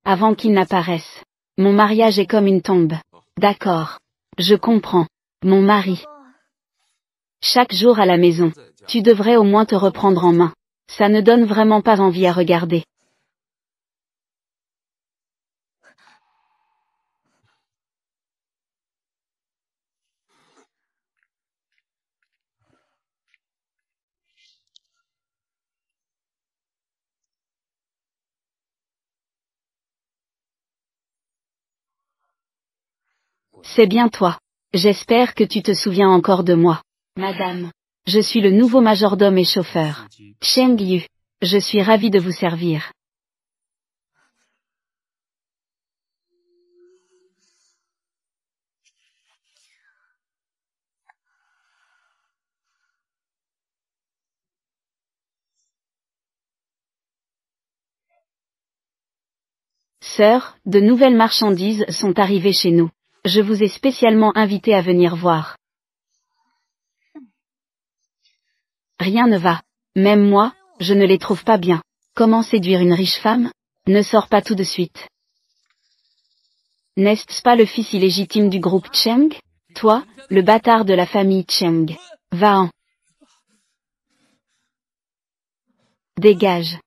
avant qu'il n'apparaisse. Mon mariage est comme une tombe. D'accord. Je comprends. Mon mari. Chaque jour à la maison. Tu devrais au moins te reprendre en main. Ça ne donne vraiment pas envie à regarder. C'est bien toi. J'espère que tu te souviens encore de moi. Madame. Je suis le nouveau majordome et chauffeur. Cheng Yu. Je suis ravi de vous servir. Sœur, de nouvelles marchandises sont arrivées chez nous. Je vous ai spécialement invité à venir voir. Rien ne va. Même moi, je ne les trouve pas bien. Comment séduire une riche femme? Ne sors pas tout de suite. N'est-ce pas le fils illégitime du groupe Cheng? Toi, le bâtard de la famille Cheng. Va-en. Dégage.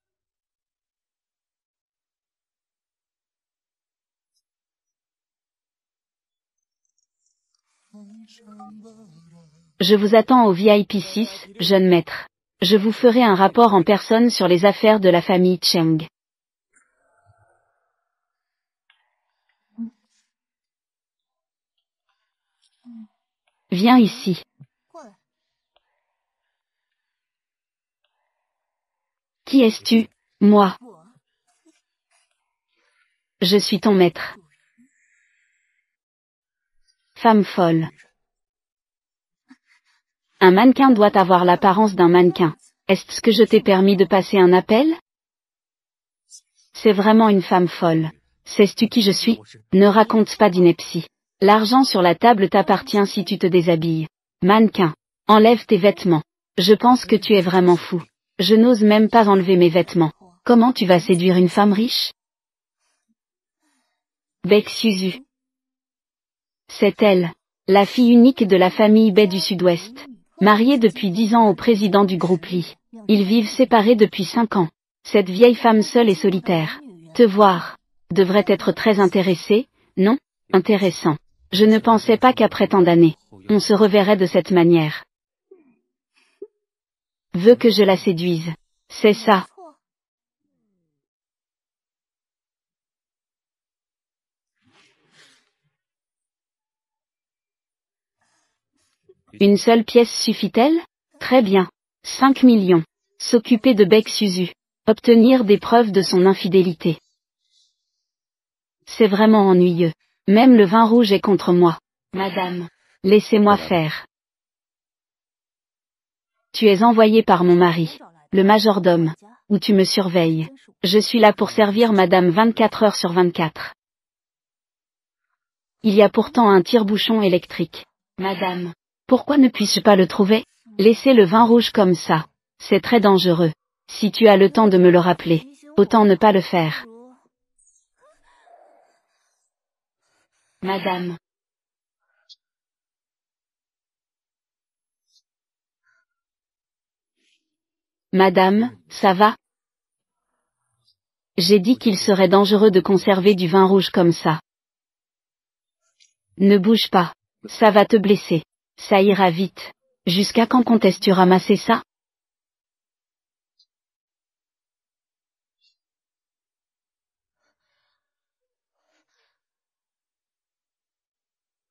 Je vous attends au VIP 6, jeune maître. Je vous ferai un rapport en personne sur les affaires de la famille Cheng. Viens ici. Qui es-tu? Moi. Je suis ton maître. Femme folle. Un mannequin doit avoir l'apparence d'un mannequin. Est-ce que je t'ai permis de passer un appel? C'est vraiment une femme folle. Sais-tu qui je suis? Ne raconte pas d'ineptie. L'argent sur la table t'appartient si tu te déshabilles. Mannequin. Enlève tes vêtements. Je pense que tu es vraiment fou. Je n'ose même pas enlever mes vêtements. Comment tu vas séduire une femme riche? Baek Suzu. C'est elle. La fille unique de la famille Bae du Sud-Ouest. Mariée depuis 10 ans au président du groupe Lee. Ils vivent séparés depuis 5 ans. Cette vieille femme seule et solitaire. Te voir. Devrait être très intéressée, non? Intéressant. Je ne pensais pas qu'après tant d'années, on se reverrait de cette manière. Veux que je la séduise. C'est ça. Une seule pièce suffit-elle? Très bien. 5 millions. S'occuper de Baek Suzu. Obtenir des preuves de son infidélité. C'est vraiment ennuyeux. Même le vin rouge est contre moi. Madame. Laissez-moi faire. Tu es envoyé par mon mari, le majordome, où tu me surveilles. Je suis là pour servir madame 24 heures sur 24. Il y a pourtant un tire-bouchon électrique. Madame. Pourquoi ne puis-je pas le trouver? Laissez le vin rouge comme ça. C'est très dangereux. Si tu as le temps de me le rappeler, autant ne pas le faire. Madame. Madame, ça va? J'ai dit qu'il serait dangereux de conserver du vin rouge comme ça. Ne bouge pas. Ça va te blesser. Ça ira vite. Jusqu'à quand comptes-tu ramasser ça?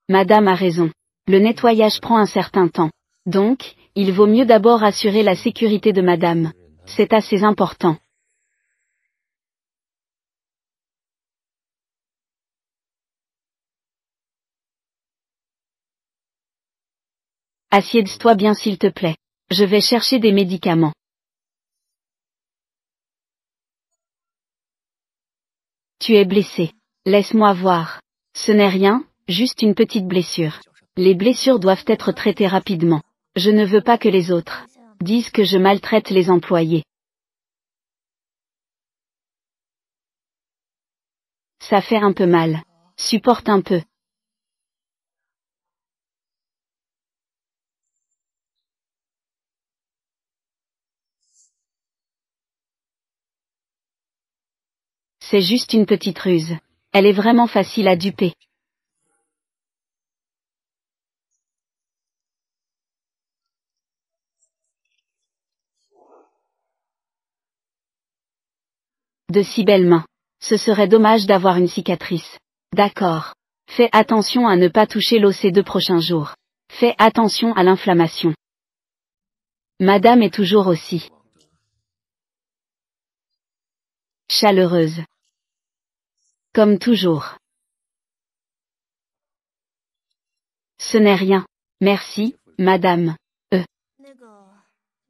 Madame a raison. Le nettoyage prend un certain temps. Donc, il vaut mieux d'abord assurer la sécurité de madame. C'est assez important. Assieds-toi bien s'il te plaît. Je vais chercher des médicaments. Tu es blessé. Laisse-moi voir. Ce n'est rien, juste une petite blessure. Les blessures doivent être traitées rapidement. Je ne veux pas que les autres disent que je maltraite les employés. Ça fait un peu mal. Supporte un peu. C'est juste une petite ruse. Elle est vraiment facile à duper. De si belles mains. Ce serait dommage d'avoir une cicatrice. D'accord. Fais attention à ne pas toucher l'eau ces 2 prochains jours. Fais attention à l'inflammation. Madame est toujours aussi chaleureuse. Comme toujours. Ce n'est rien. Merci, madame.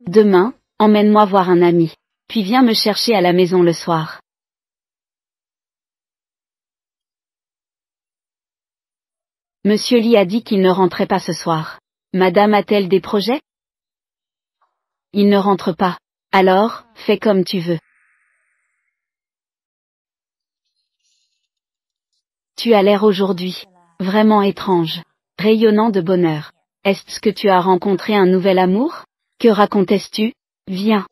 Demain, emmène-moi voir un ami. Puis viens me chercher à la maison le soir. Monsieur Lee a dit qu'il ne rentrait pas ce soir. Madame a-t-elle des projets? Il ne rentre pas. Alors, fais comme tu veux. Tu as l'air aujourd'hui vraiment étrange, rayonnant de bonheur. Est-ce que tu as rencontré un nouvel amour? Que racontes-tu? Viens.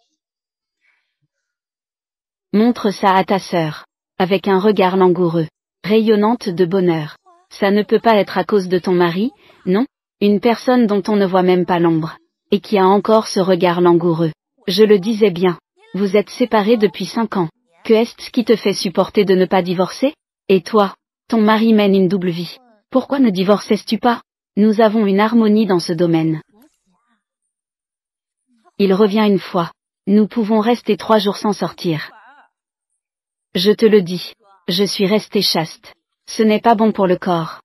Montre ça à ta sœur. Avec un regard langoureux, rayonnante de bonheur. Ça ne peut pas être à cause de ton mari, non? Une personne dont on ne voit même pas l'ombre. Et qui a encore ce regard langoureux. Je le disais bien. Vous êtes séparés depuis 5 ans. Que est-ce qui te fait supporter de ne pas divorcer? Et toi? Ton mari mène une double vie. Pourquoi ne divorçais-tu pas? Nous avons une harmonie dans ce domaine. Il revient une fois. Nous pouvons rester 3 jours sans sortir. Je te le dis. Je suis restée chaste. Ce n'est pas bon pour le corps.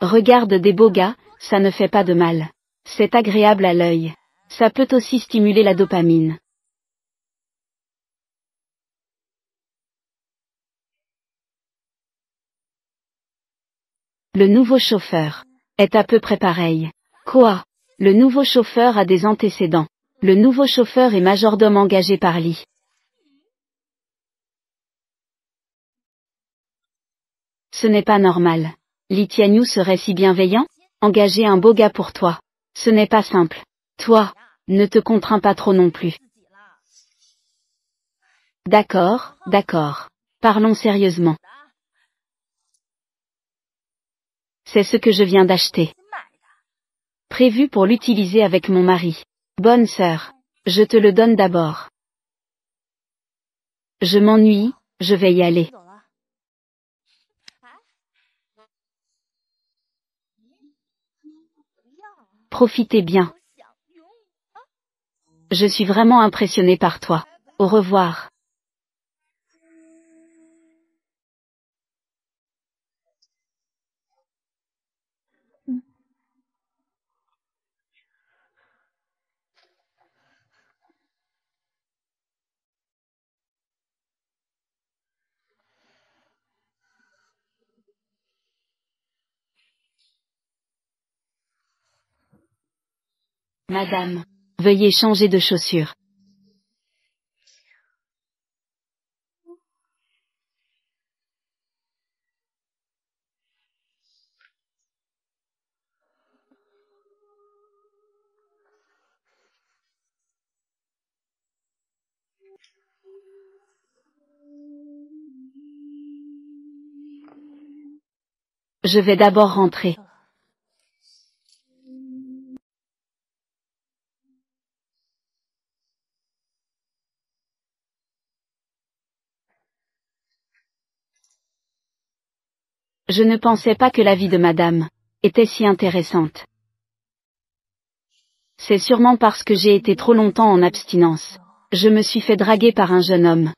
Regarde des beaux gars, ça ne fait pas de mal. C'est agréable à l'œil. Ça peut aussi stimuler la dopamine. Le nouveau chauffeur est à peu près pareil. Quoi? Le nouveau chauffeur a des antécédents. Le nouveau chauffeur est majordome engagé par Lee. Ce n'est pas normal. Lee Tianyu serait si bienveillant? Engager un beau gars pour toi. Ce n'est pas simple. Toi, ne te contrains pas trop non plus. D'accord, d'accord. Parlons sérieusement. C'est ce que je viens d'acheter. Prévu pour l'utiliser avec mon mari. Bonne sœur. Je te le donne d'abord. Je m'ennuie, je vais y aller. Profitez bien. Je suis vraiment impressionné par toi. Au revoir. Madame, veuillez changer de chaussures. Je vais d'abord rentrer. Je ne pensais pas que la vie de madame était si intéressante. C'est sûrement parce que j'ai été trop longtemps en abstinence. Je me suis fait draguer par un jeune homme.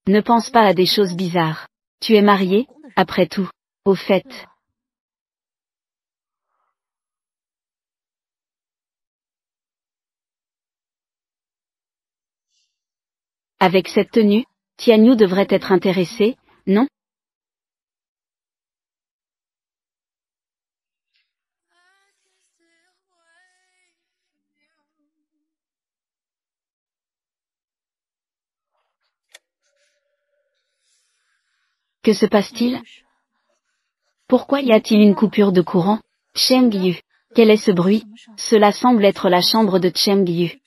Ne pense pas à des choses bizarres. Tu es marié, après tout. Au fait. Avec cette tenue, Tianyu devrait être intéressé, non? Que se passe-t-il? Pourquoi y a-t-il une coupure de courant? Cheng Yu. Quel est ce bruit? Cela semble être la chambre de Cheng Yu.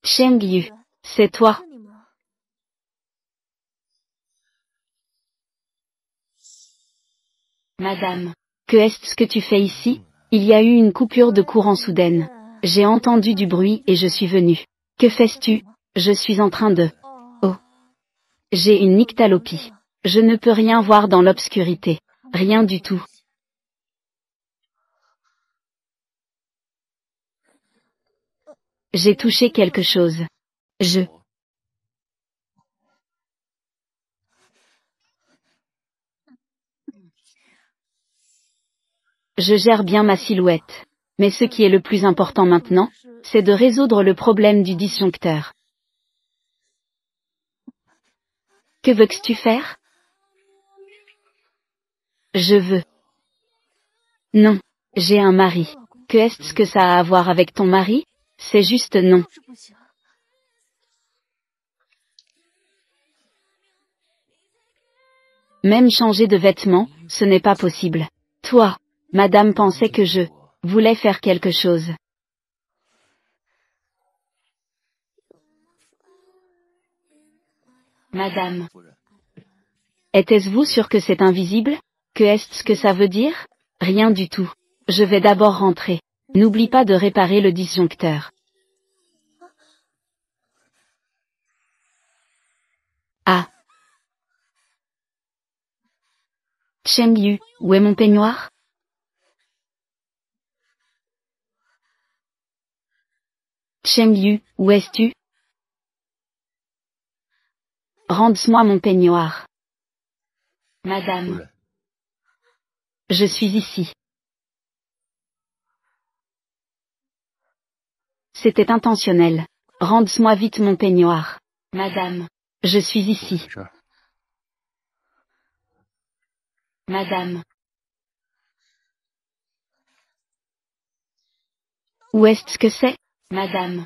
Cheng Yu. C'est toi. Madame. Que est-ce que tu fais ici? Il y a eu une coupure de courant soudaine. J'ai entendu du bruit et je suis venu. Que fais-tu? Je suis en train de... Oh. J'ai une nyctalopie. Je ne peux rien voir dans l'obscurité. Rien du tout. J'ai touché quelque chose. Je gère bien ma silhouette. Mais ce qui est le plus important maintenant, c'est de résoudre le problème du disjoncteur. Que veux-tu faire? Je veux. Non. J'ai un mari. Que est-ce que ça a à voir avec ton mari? C'est juste non. Même changer de vêtements, ce n'est pas possible. Toi, madame pensait que je voulais faire quelque chose. Madame. Était-ce-vous sûr que c'est invisible? Que est-ce que ça veut dire? Rien du tout. Je vais d'abord rentrer. N'oublie pas de réparer le disjoncteur. Ah. Cheng Yu, où est mon peignoir? Cheng Yu, où es-tu? Rends-moi mon peignoir. Madame. Je suis ici. C'était intentionnel. Rends-moi vite mon peignoir. Madame. Je suis ici. Madame. Où est-ce que c'est? Madame.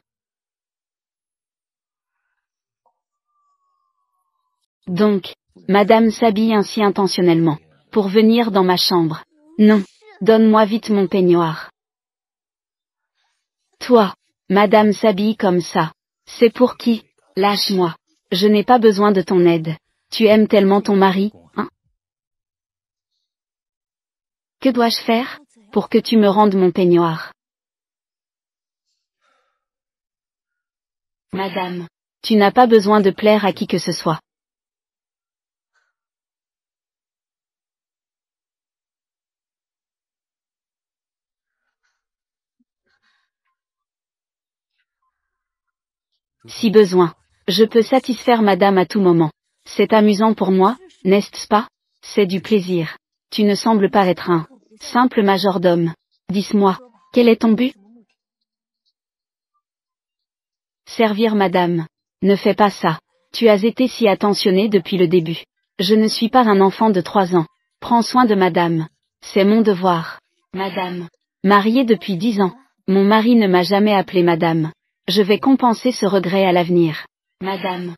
Donc, madame s'habille ainsi intentionnellement. Pour venir dans ma chambre. Non. Donne-moi vite mon peignoir. Toi. Madame s'habille comme ça. C'est pour qui? Lâche-moi. Je n'ai pas besoin de ton aide. Tu aimes tellement ton mari, hein? Que dois-je faire? Pour que tu me rendes mon peignoir. Madame. Tu n'as pas besoin de plaire à qui que ce soit. Si besoin. Je peux satisfaire madame à tout moment. C'est amusant pour moi, n'est-ce pas? C'est du plaisir. Tu ne sembles pas être un simple majordome. Dis-moi, quel est ton but? Servir madame. Ne fais pas ça. Tu as été si attentionné depuis le début. Je ne suis pas un enfant de 3 ans. Prends soin de madame. C'est mon devoir. Madame. Mariée depuis 10 ans. Mon mari ne m'a jamais appelée madame. Je vais compenser ce regret à l'avenir. Madame.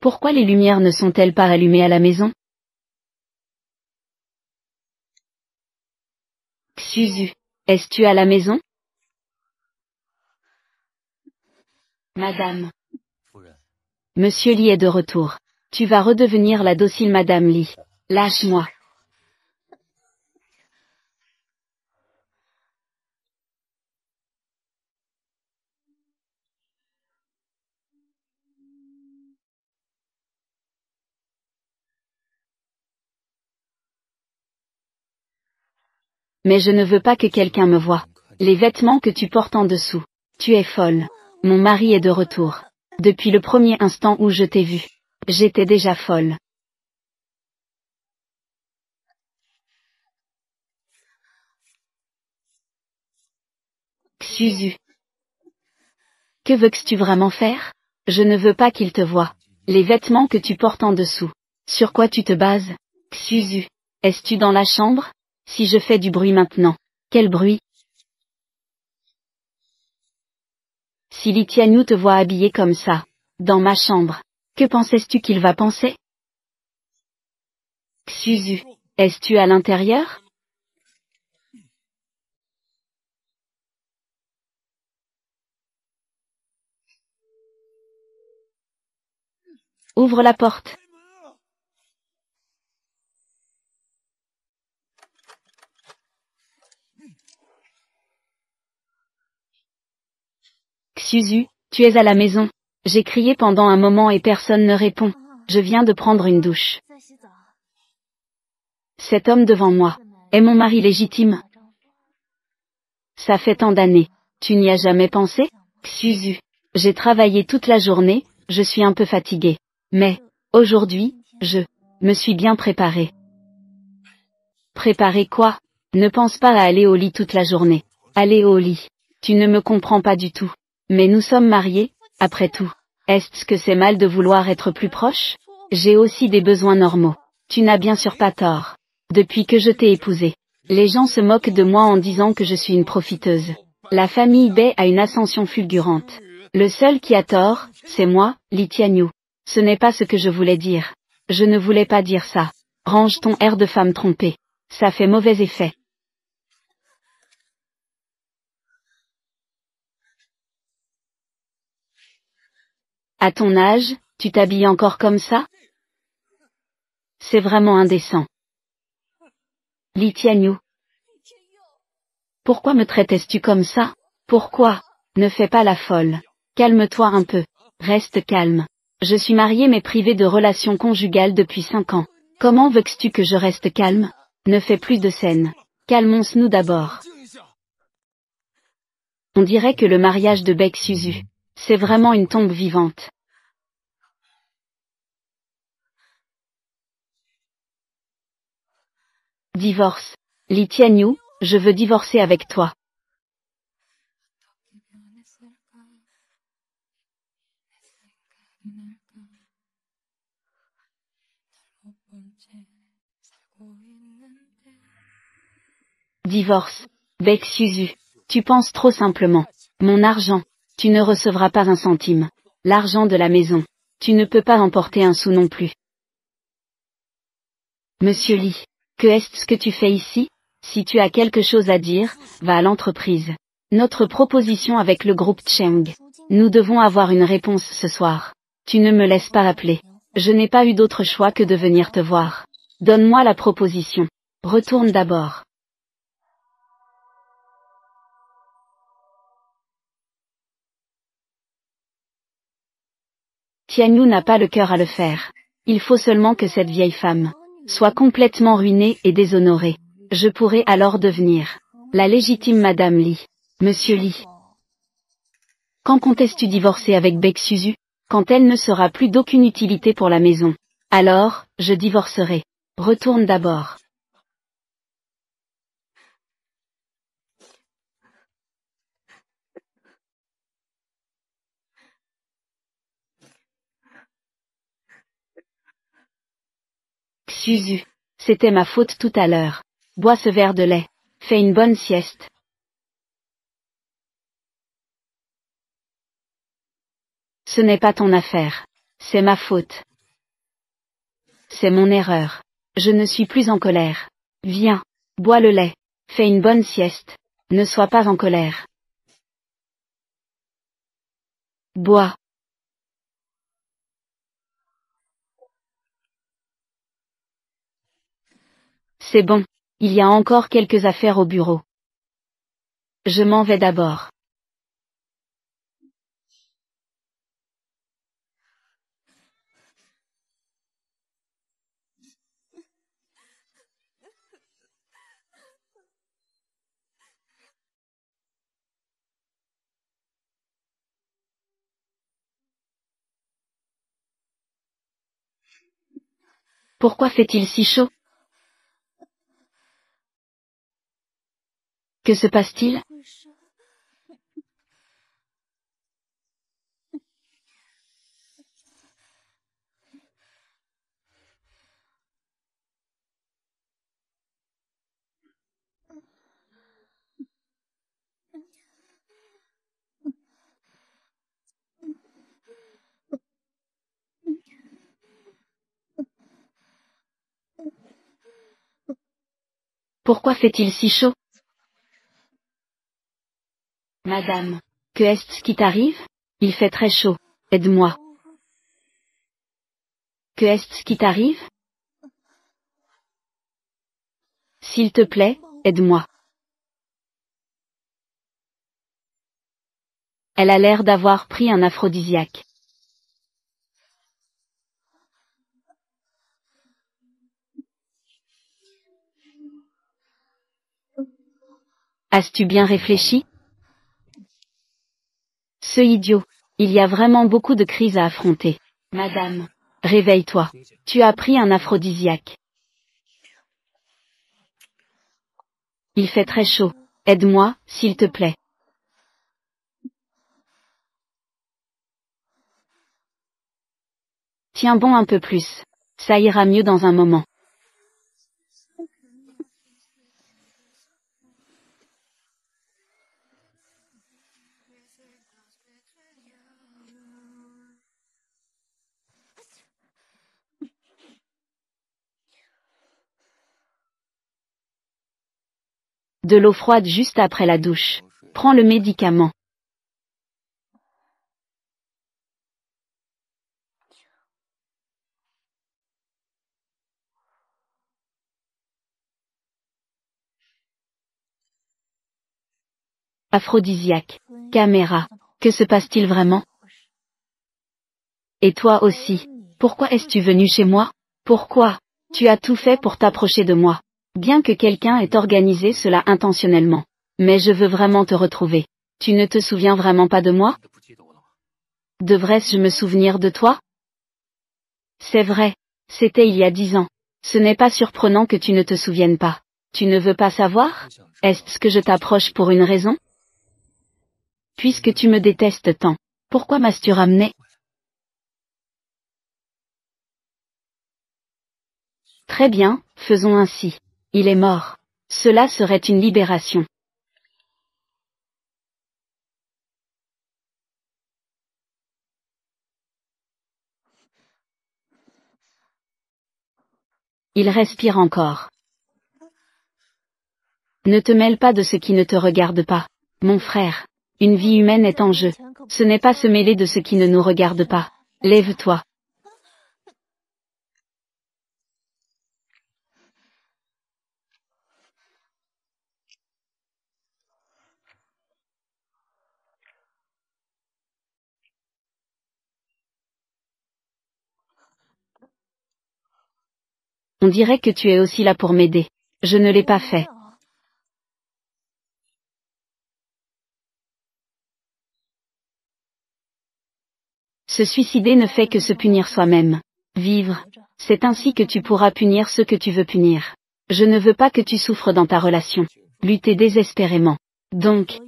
Pourquoi les lumières ne sont-elles pas allumées à la maison? Xuzu. Es-tu à la maison? Madame. Monsieur Li est de retour. Tu vas redevenir la docile Madame Li. Lâche-moi. Mais je ne veux pas que quelqu'un me voie. Les vêtements que tu portes en dessous. Tu es folle. Mon mari est de retour. Depuis le premier instant où je t'ai vue. J'étais déjà folle. Xuzu. Que veux-tu vraiment faire? Je ne veux pas qu'il te voie. Les vêtements que tu portes en dessous. Sur quoi tu te bases? Xuzu. Es-tu dans la chambre? Si je fais du bruit maintenant, quel bruit? Si Li Tianyu te voit habillé comme ça, dans ma chambre, que pensais-tu qu'il va penser? Xuzu, es-tu à l'intérieur? Ouvre la porte. Xuzu, tu es à la maison. J'ai crié pendant un moment et personne ne répond. Je viens de prendre une douche. Cet homme devant moi est mon mari légitime. Ça fait tant d'années. Tu n'y as jamais pensé? Xuzu, j'ai travaillé toute la journée, je suis un peu fatiguée. Mais, aujourd'hui, je me suis bien préparée. Préparer quoi? Ne pense pas à aller au lit toute la journée. Aller au lit. Tu ne me comprends pas du tout. Mais nous sommes mariés, après tout. Est-ce que c'est mal de vouloir être plus proche? J'ai aussi des besoins normaux. Tu n'as bien sûr pas tort. Depuis que je t'ai épousé, les gens se moquent de moi en disant que je suis une profiteuse. La famille Bei a une ascension fulgurante. Le seul qui a tort, c'est moi, Li Tianyu. Ce n'est pas ce que je voulais dire. Je ne voulais pas dire ça. Range ton air de femme trompée. Ça fait mauvais effet. À ton âge, tu t'habilles encore comme ça? C'est vraiment indécent. Li Tianyu. Pourquoi me traites-tu comme ça? Pourquoi? Ne fais pas la folle. Calme-toi un peu. Reste calme. Je suis mariée mais privée de relations conjugales depuis 5 ans. Comment veux-tu que je reste calme? Ne fais plus de scène. Calmons-nous d'abord. On dirait que le mariage de Baek Suzu, c'est vraiment une tombe vivante. Divorce. Li Tianyu, je veux divorcer avec toi. Divorce. Baek Suzu. Tu penses trop simplement. Mon argent. Tu ne recevras pas un centime. L'argent de la maison. Tu ne peux pas emporter un sou non plus. Monsieur Li. Que est-ce que tu fais ici? Si tu as quelque chose à dire, va à l'entreprise. Notre proposition avec le groupe Cheng. Nous devons avoir une réponse ce soir. Tu ne me laisses pas appeler. Je n'ai pas eu d'autre choix que de venir te voir. Donne-moi la proposition. Retourne d'abord. Tianyu n'a pas le cœur à le faire. Il faut seulement que cette vieille femme soit complètement ruinée et déshonorée. Je pourrai alors devenir la légitime Madame Li. Monsieur Li. Quand comptes-tu divorcer avec Baek Suzu? Quand elle ne sera plus d'aucune utilité pour la maison. Alors, je divorcerai. Retourne d'abord. Suzu. C'était ma faute tout à l'heure. Bois ce verre de lait. Fais une bonne sieste. Ce n'est pas ton affaire. C'est ma faute. C'est mon erreur. Je ne suis plus en colère. Viens. Bois le lait. Fais une bonne sieste. Ne sois pas en colère. Bois. C'est bon. Il y a encore quelques affaires au bureau. Je m'en vais d'abord. Pourquoi fait-il si chaud? Que se passe-t-il? Pourquoi fait-il si chaud? Madame, que est-ce qui t'arrive? Il fait très chaud. Aide-moi. Que est-ce qui t'arrive? S'il te plaît, aide-moi. Elle a l'air d'avoir pris un aphrodisiaque. As-tu bien réfléchi? Ce idiot. Il y a vraiment beaucoup de crises à affronter. Madame, réveille-toi. Tu as pris un aphrodisiaque. Il fait très chaud. Aide-moi, s'il te plaît. Tiens bon un peu plus. Ça ira mieux dans un moment. De l'eau froide juste après la douche. Prends le médicament. Aphrodisiaque. Caméra. Que se passe-t-il vraiment? Et toi aussi. Pourquoi es-tu venu chez moi? Pourquoi? Tu as tout fait pour t'approcher de moi. Bien que quelqu'un ait organisé cela intentionnellement. Mais je veux vraiment te retrouver. Tu ne te souviens vraiment pas de moi? Devrais-je me souvenir de toi? C'est vrai. C'était il y a 10 ans. Ce n'est pas surprenant que tu ne te souviennes pas. Tu ne veux pas savoir? Est-ce que je t'approche pour une raison? Puisque tu me détestes tant, pourquoi m'as-tu ramené? Très bien, faisons ainsi. Il est mort. Cela serait une libération. Il respire encore. Ne te mêle pas de ce qui ne te regarde pas, mon frère. Une vie humaine est en jeu. Ce n'est pas se mêler de ce qui ne nous regarde pas. Lève-toi. On dirait que tu es aussi là pour m'aider. Je ne l'ai pas fait. Se suicider ne fait que se punir soi-même. Vivre, c'est ainsi que tu pourras punir ceux que tu veux punir. Je ne veux pas que tu souffres dans ta relation. Lutter désespérément. Donc,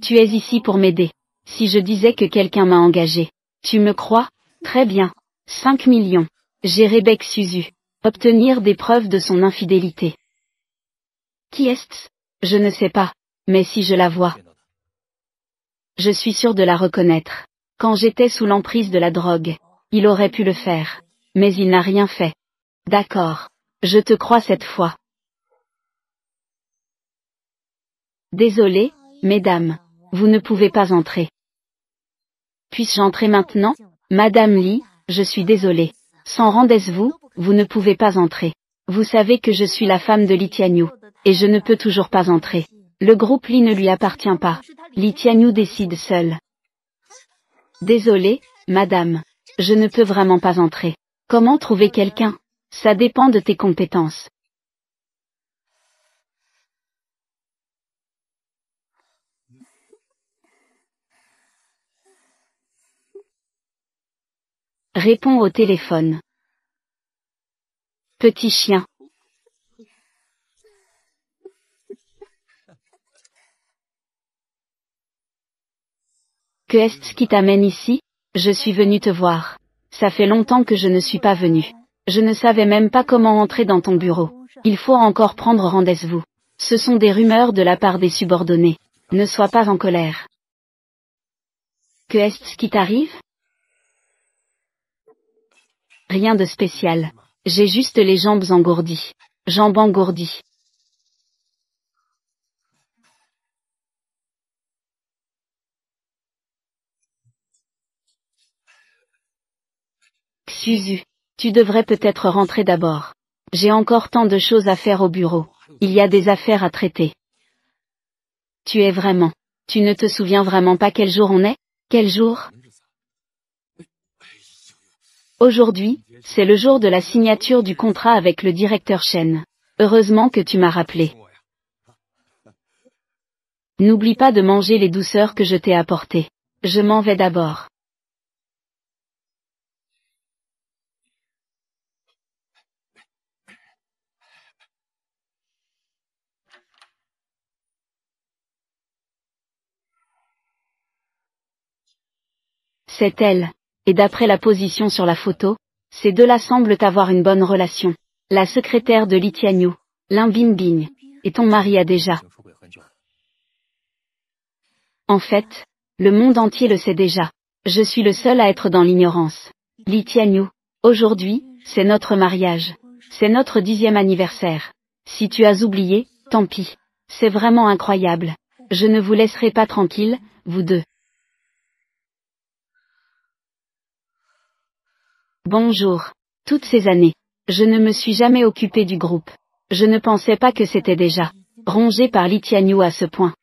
tu es ici pour m'aider. Si je disais que quelqu'un m'a engagé, tu me crois? Très bien. 5 millions. Gérer Bec Suzu. Obtenir des preuves de son infidélité. Qui est-ce? Je ne sais pas. Mais si je la vois, je suis sûr de la reconnaître. Quand j'étais sous l'emprise de la drogue, il aurait pu le faire. Mais il n'a rien fait. D'accord. Je te crois cette fois. Désolé, mesdames. Vous ne pouvez pas entrer. Puis-je entrer maintenant? Madame Lee, je suis désolée. Sans rendez-vous, vous ne pouvez pas entrer. Vous savez que je suis la femme de Lee Tianyu. Et je ne peux toujours pas entrer. Le groupe Lee ne lui appartient pas. Lee Tianyu décide seul. Désolée, madame. Je ne peux vraiment pas entrer. Comment trouver quelqu'un? Ça dépend de tes compétences. Réponds au téléphone. Petit chien. Que est-ce qui t'amène ici? Je suis venu te voir. Ça fait longtemps que je ne suis pas venu. Je ne savais même pas comment entrer dans ton bureau. Il faut encore prendre rendez-vous. Ce sont des rumeurs de la part des subordonnés. Ne sois pas en colère. Que est-ce qui t'arrive? Rien de spécial. J'ai juste les jambes engourdies. jambes engourdies. Suzu, tu devrais peut-être rentrer d'abord. J'ai encore tant de choses à faire au bureau. Il y a des affaires à traiter. Tu ne te souviens vraiment pas quel jour on est? Quel jour? Aujourd'hui, c'est le jour de la signature du contrat avec le directeur Shen. Heureusement que tu m'as rappelé. N'oublie pas de manger les douceurs que je t'ai apportées. Je m'en vais d'abord. C'est elle. Et d'après la position sur la photo, ces deux-là semblent avoir une bonne relation. La secrétaire de Li Tianyu, Lin Bingbing, et ton mari a déjà. En fait, le monde entier le sait déjà. Je suis le seul à être dans l'ignorance. Li Tianyu, aujourd'hui, c'est notre mariage. C'est notre 10e anniversaire. Si tu as oublié, tant pis. C'est vraiment incroyable. Je ne vous laisserai pas tranquille, vous deux. Bonjour. Toutes ces années, je ne me suis jamais occupé du groupe. Je ne pensais pas que c'était déjà rongé par Li Tianyu à ce point.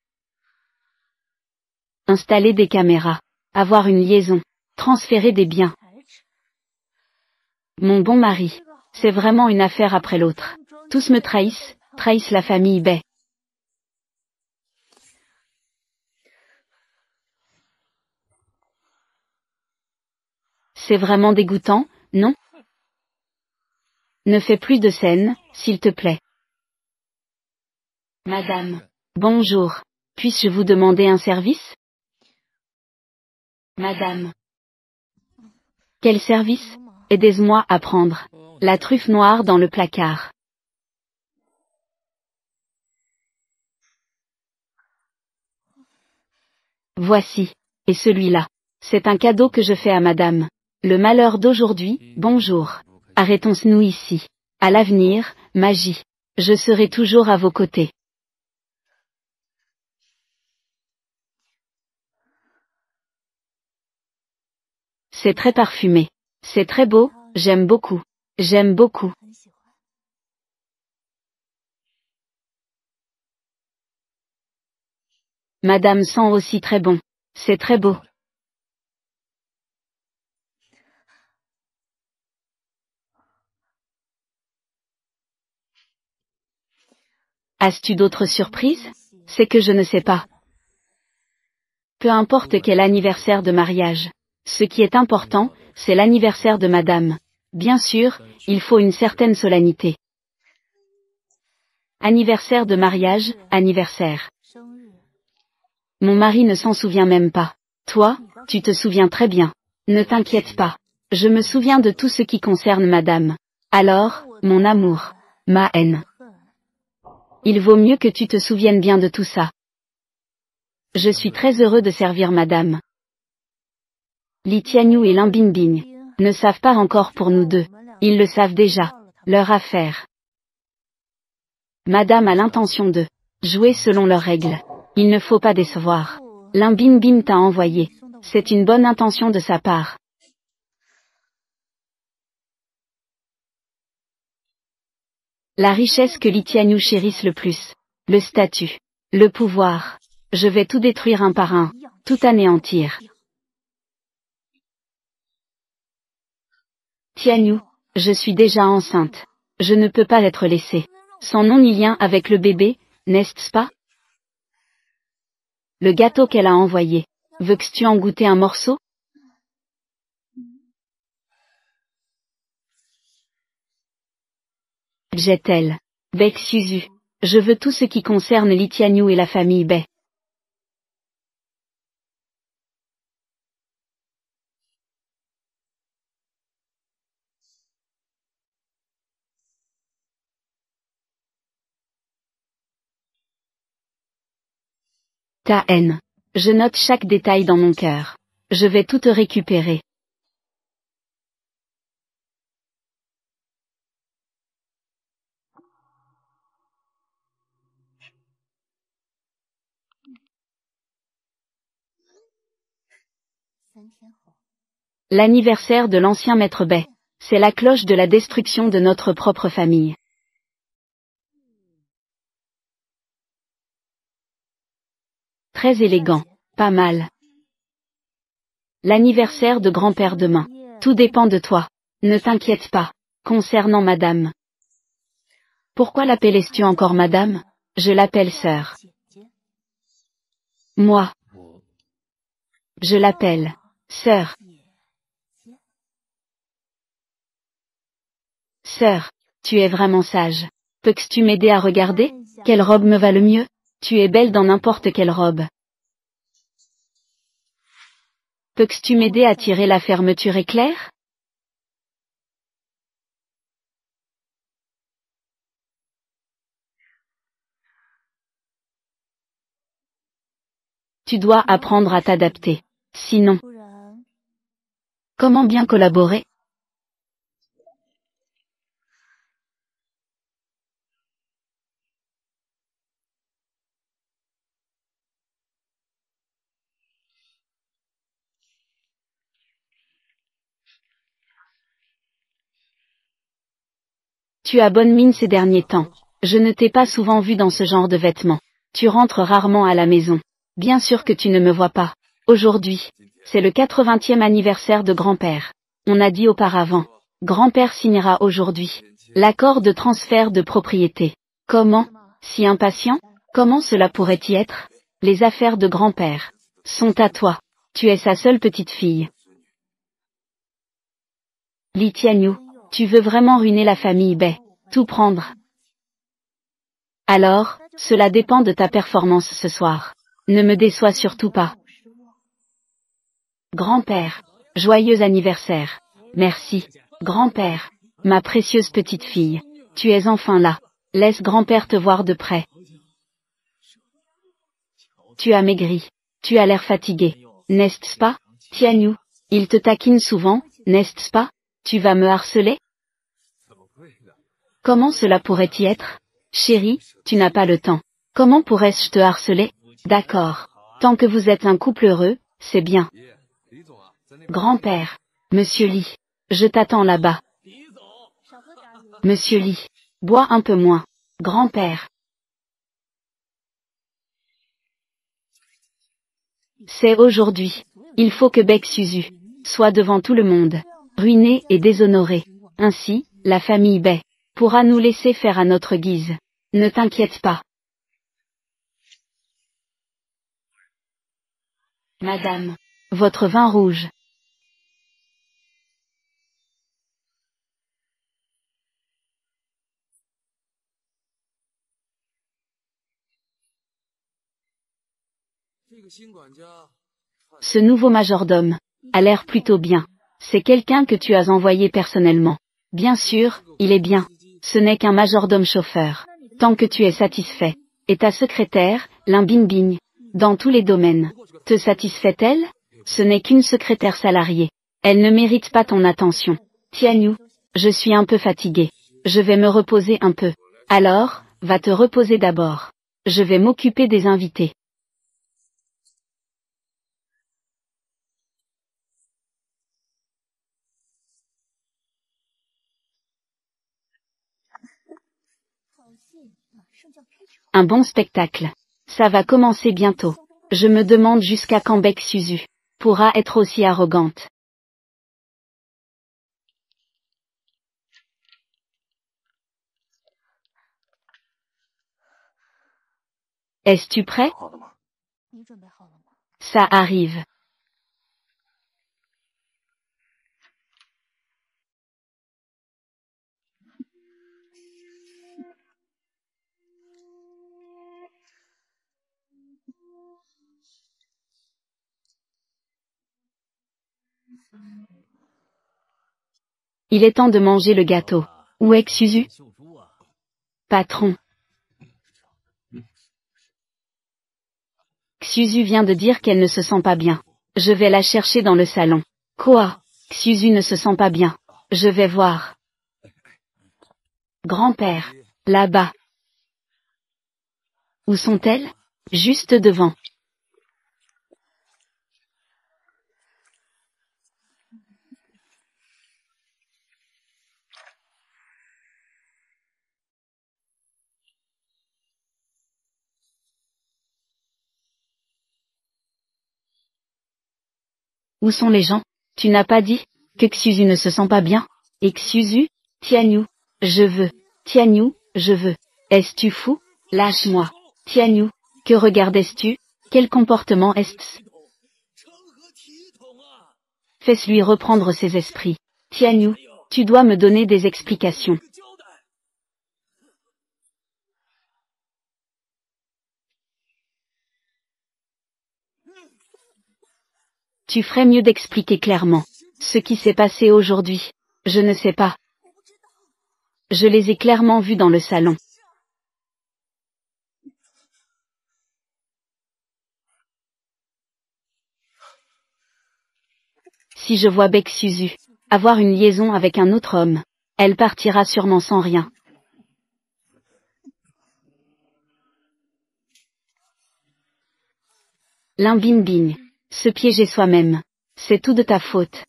Installer des caméras, avoir une liaison, transférer des biens. Mon bon mari, c'est vraiment une affaire après l'autre. Tous me trahissent la famille Bai. C'est vraiment dégoûtant, non? Ne fais plus de scène, s'il te plaît. Madame. Bonjour. Puis-je vous demander un service? Madame. Quel service? Aidez-moi à prendre la truffe noire dans le placard. Voici. Et celui-là. C'est un cadeau que je fais à madame. Le malheur d'aujourd'hui, bonjour. Arrêtons-nous ici. À l'avenir, magie. Je serai toujours à vos côtés. C'est très parfumé. C'est très beau, j'aime beaucoup. J'aime beaucoup. Madame sent aussi très bon. C'est très beau. As-tu d'autres surprises? C'est que je ne sais pas. Peu importe quel anniversaire de mariage. Ce qui est important, c'est l'anniversaire de madame. Bien sûr, il faut une certaine solennité. Anniversaire de mariage, anniversaire. Mon mari ne s'en souvient même pas. Toi, tu te souviens très bien. Ne t'inquiète pas. Je me souviens de tout ce qui concerne madame. Alors, mon amour. Ma haine. Il vaut mieux que tu te souviennes bien de tout ça. Je suis très heureux de servir madame. Li Tianyu et Lin Bingbing ne savent pas encore pour nous deux. Ils le savent déjà. Leur affaire. Madame a l'intention de jouer selon leurs règles. Il ne faut pas décevoir. Lin Bingbing t'a envoyé. C'est une bonne intention de sa part. La richesse que Li Tianyu chérisse le plus. Le statut. Le pouvoir. Je vais tout détruire un par un. Tout anéantir. Tianyu, je suis déjà enceinte. Je ne peux pas être laissée. Sans nom ni lien avec le bébé, n'est-ce pas? Le gâteau qu'elle a envoyé. Veux-tu en goûter un morceau? Jette-elle. Bec Suzu. Je veux tout ce qui concerne Li Tianyu et la famille Bai. Ta haine. Je note chaque détail dans mon cœur. Je vais tout te récupérer. L'anniversaire de l'ancien maître Bai. C'est la cloche de la destruction de notre propre famille. Très élégant, pas mal. L'anniversaire de grand-père demain. Tout dépend de toi. Ne t'inquiète pas. Concernant madame. Pourquoi l'appelles-tu encore madame? Je l'appelle sœur. Moi. Je l'appelle sœur. Sœur, tu es vraiment sage. Peux-tu m'aider à regarder? Quelle robe me va le mieux? Tu es belle dans n'importe quelle robe. Peux-tu m'aider à tirer la fermeture éclair? Tu dois apprendre à t'adapter. Sinon, comment bien collaborer? Tu as bonne mine ces derniers temps. Je ne t'ai pas souvent vu dans ce genre de vêtements. Tu rentres rarement à la maison. Bien sûr que tu ne me vois pas. Aujourd'hui, c'est le 80e anniversaire de grand-père. On a dit auparavant. Grand-père signera aujourd'hui l'accord de transfert de propriété. Comment? Si impatient? Comment cela pourrait-y être? Les affaires de grand-père sont à toi. Tu es sa seule petite fille. Li Tianyu, tu veux vraiment ruiner la famille Bai. Tout prendre. Alors, cela dépend de ta performance ce soir. Ne me déçois surtout pas. Grand-père, joyeux anniversaire. Merci, grand-père, ma précieuse petite fille. Tu es enfin là. Laisse grand-père te voir de près. Tu as maigri. Tu as l'air fatigué. N'est-ce pas? Tianyu, il te taquine souvent, n'est-ce pas? Tu vas me harceler? Comment cela pourrait-y être? Chérie, tu n'as pas le temps. Comment pourrais-je te harceler? D'accord. Tant que vous êtes un couple heureux, c'est bien. Grand-père. Monsieur Li. Je t'attends là-bas. Monsieur Li. Bois un peu moins. Grand-père. C'est aujourd'hui. Il faut que Baek Suzu soit devant tout le monde. Ruiné et déshonoré. Ainsi, la famille Bai pourra nous laisser faire à notre guise. Ne t'inquiète pas. Madame. Votre vin rouge. Ce nouveau majordome a l'air plutôt bien. C'est quelqu'un que tu as envoyé personnellement. Bien sûr, il est bien. Ce n'est qu'un majordome chauffeur. Tant que tu es satisfait. Et ta secrétaire, Lin Bingbing, dans tous les domaines, te satisfait-elle? Ce n'est qu'une secrétaire salariée. Elle ne mérite pas ton attention. Tianyu, je suis un peu fatigué. Je vais me reposer un peu. Alors, va te reposer d'abord. Je vais m'occuper des invités. Un bon spectacle. Ça va commencer bientôt. Je me demande jusqu'à quand Baek Suzu pourra être aussi arrogante. Es-tu prêt? Ça arrive. Il est temps de manger le gâteau. Où est Suzu? Patron. Suzu vient de dire qu'elle ne se sent pas bien. Je vais la chercher dans le salon. Quoi? Suzu ne se sent pas bien. Je vais voir. Grand-père. Là-bas. Où sont-elles? Juste devant. Où sont les gens? Tu n'as pas dit que Xuzu ne se sent pas bien? Et Xuzu? Tianyu, je veux. Tianyu, je veux. Est-tu fou? Lâche-moi. Tianyu, que regardes-tu? Quel comportement est-ce? Fais-lui reprendre ses esprits. Tianyu, tu dois me donner des explications. Tu ferais mieux d'expliquer clairement ce qui s'est passé aujourd'hui. Je ne sais pas. Je les ai clairement vus dans le salon. Si je vois Baek Suzu avoir une liaison avec un autre homme, elle partira sûrement sans rien. Lin Bingbing, se piéger soi-même, c'est tout de ta faute.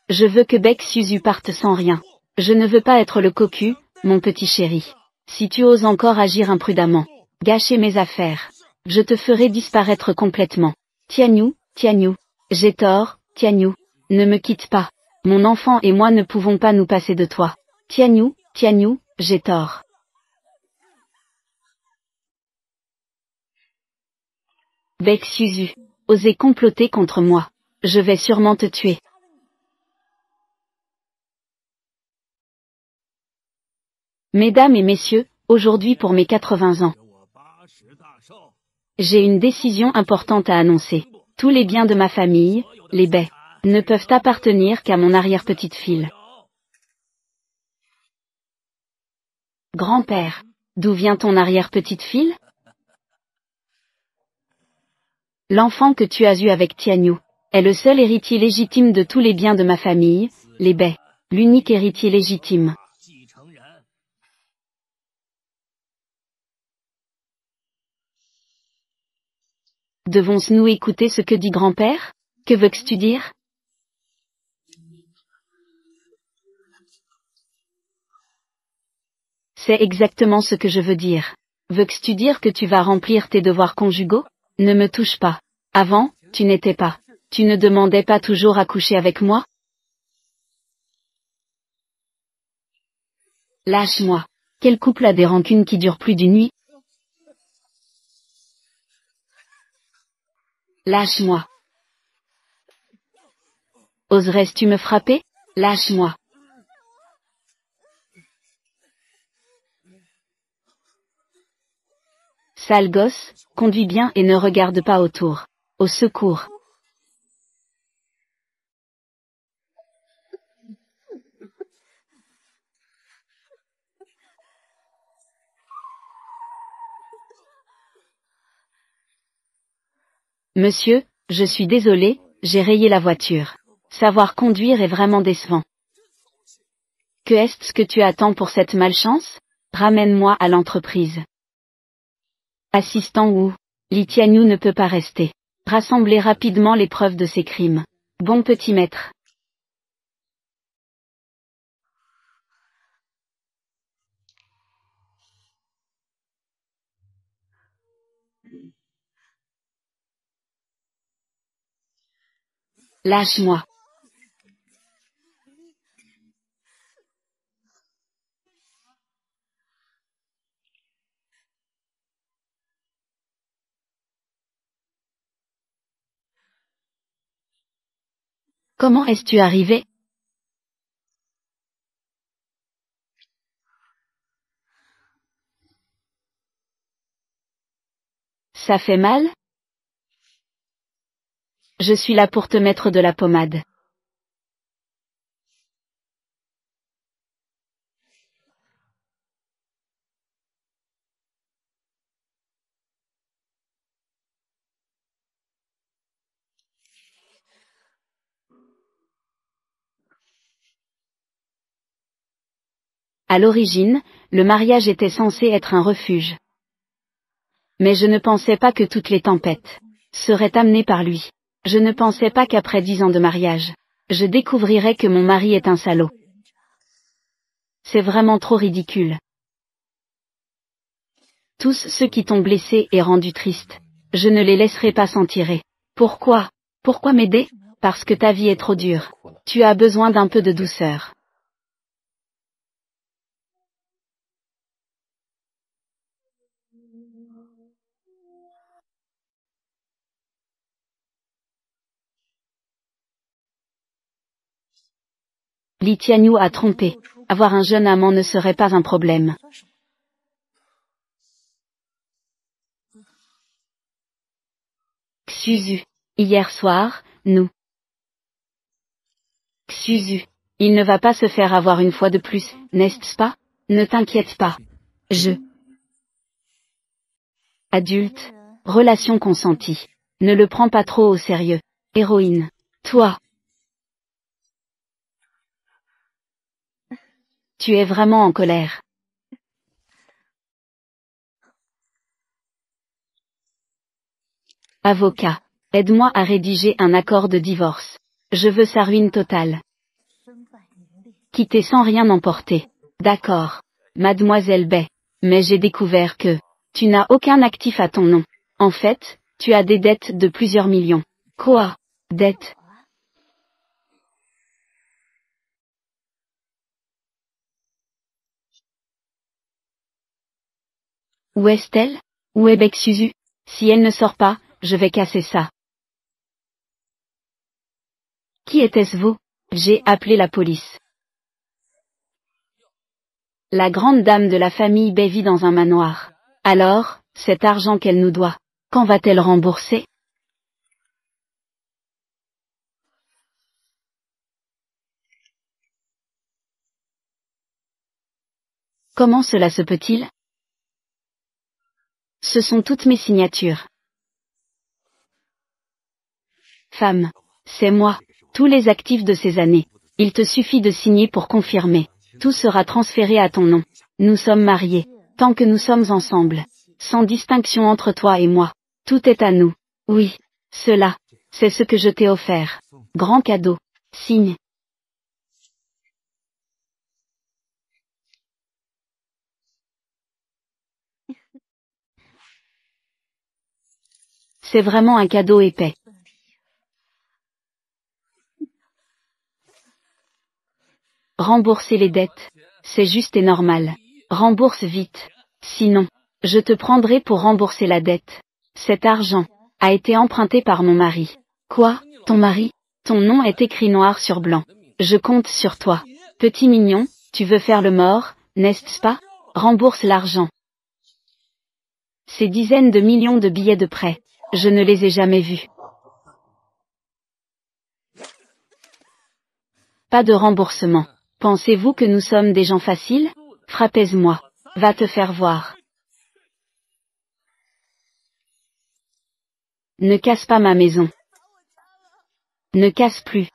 Je veux que Baek Suzu parte sans rien. Je ne veux pas être le cocu, mon petit chéri. Si tu oses encore agir imprudemment, gâcher mes affaires, je te ferai disparaître complètement. Tianyu, Tianyu, j'ai tort, Tianyu, ne me quitte pas. Mon enfant et moi ne pouvons pas nous passer de toi. Tianyu, Tianyu, j'ai tort. Baek Suzu, osez comploter contre moi. Je vais sûrement te tuer. Mesdames et messieurs, aujourd'hui pour mes 80 ans, j'ai une décision importante à annoncer. Tous les biens de ma famille, les baies, ne peuvent appartenir qu'à mon arrière-petite-fille. Grand-père, d'où vient ton arrière-petite-fille? L'enfant que tu as eu avec Tianyu est le seul héritier légitime de tous les biens de ma famille, les baies, l'unique héritier légitime. Devons-nous écouter ce que dit grand-père? Que veux-tu dire? C'est exactement ce que je veux dire. Veux-tu dire que tu vas remplir tes devoirs conjugaux? Ne me touche pas. Avant, tu n'étais pas. Tu ne demandais pas toujours à coucher avec moi? Lâche-moi. Quel couple a des rancunes qui durent plus d'une nuit? Lâche-moi. Oserais-tu me frapper? Lâche-moi. Sale gosse, conduis bien et ne regarde pas autour. Au secours. Monsieur, je suis désolé, j'ai rayé la voiture. Savoir conduire est vraiment décevant. Que est-ce que tu attends pour cette malchance? Ramène-moi à l'entreprise. Assistant Wu, Li Tianyu ne peut pas rester. Rassemblez rapidement les preuves de ses crimes. Bon petit maître. Lâche-moi. Comment es-tu arrivé? Ça fait mal? Je suis là pour te mettre de la pommade. À l'origine, le mariage était censé être un refuge. Mais je ne pensais pas que toutes les tempêtes seraient amenées par lui. Je ne pensais pas qu'après 10 ans de mariage, je découvrirais que mon mari est un salaud. C'est vraiment trop ridicule. Tous ceux qui t'ont blessé et rendu triste Je ne les laisserai pas s'en tirer. Pourquoi? Pourquoi m'aider? Parce que ta vie est trop dure. Tu as besoin d'un peu de douceur. Li Tianyu a trompé. Avoir un jeune amant ne serait pas un problème. Xuzu. Hier soir, nous. Xuzu. Il ne va pas se faire avoir une fois de plus, n'est-ce pas? Ne t'inquiète pas. Je. Adulte. Relation consentie. Ne le prends pas trop au sérieux. Héroïne. Toi. Tu es vraiment en colère. Avocat. Aide-moi à rédiger un accord de divorce. Je veux sa ruine totale. Quitter sans rien emporter. D'accord. Mademoiselle Bay. Mais j'ai découvert que tu n'as aucun actif à ton nom. En fait, tu as des dettes de plusieurs millions. Quoi? Dettes? Où est-elle? Où est Bec Suzu? Si elle ne sort pas, je vais casser ça. Qui était-ce vous? J'ai appelé la police. La grande dame de la famille Bay vit dans un manoir. Alors, cet argent qu'elle nous doit, quand va-t-elle rembourser? Comment cela se peut-il? Ce sont toutes mes signatures. Femme. C'est moi. Tous les actifs de ces années. Il te suffit de signer pour confirmer. Tout sera transféré à ton nom. Nous sommes mariés. Tant que nous sommes ensemble. Sans distinction entre toi et moi. Tout est à nous. Oui. Cela. C'est ce que je t'ai offert. Grand cadeau. Signe. C'est vraiment un cadeau épais. Rembourser les dettes. C'est juste et normal. Rembourse vite. Sinon, je te prendrai pour rembourser la dette. Cet argent a été emprunté par mon mari. Quoi? Ton mari? Ton nom est écrit noir sur blanc. Je compte sur toi. Petit mignon, tu veux faire le mort, n'est-ce pas? Rembourse l'argent. Ces dizaines de millions de billets de prêt. Je ne les ai jamais vus. Pas de remboursement. Pensez-vous que nous sommes des gens faciles? Frappez-moi. Va te faire voir. Ne casse pas ma maison. Ne casse plus.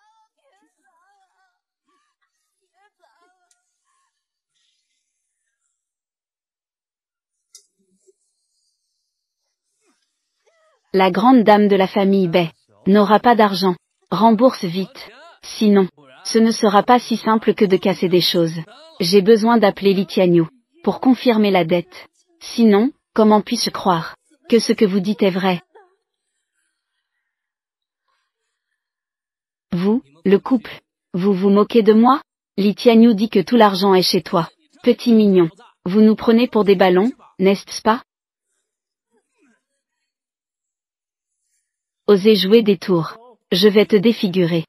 La grande dame de la famille Bay n'aura pas d'argent. Rembourse vite. Sinon, ce ne sera pas si simple que de casser des choses. J'ai besoin d'appeler Li Tianyu pour confirmer la dette. Sinon, comment puis-je croire que ce que vous dites est vrai? Vous, le couple, vous vous moquez de moi? Li Tianyu dit que tout l'argent est chez toi. Petit mignon, vous nous prenez pour des ballons, n'est-ce pas? Osez jouer des tours. Je vais te défigurer.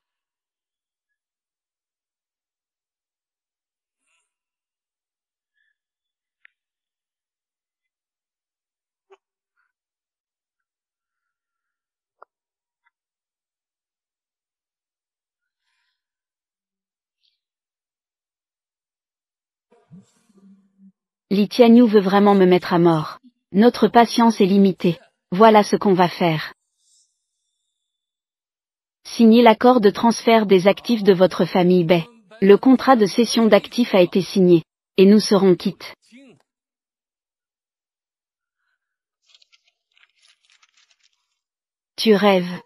Li Tianyu veut vraiment me mettre à mort. Notre patience est limitée. Voilà ce qu'on va faire. Signez l'accord de transfert des actifs de votre famille Bay. Le contrat de cession d'actifs a été signé. Et nous serons quittes. Tu rêves.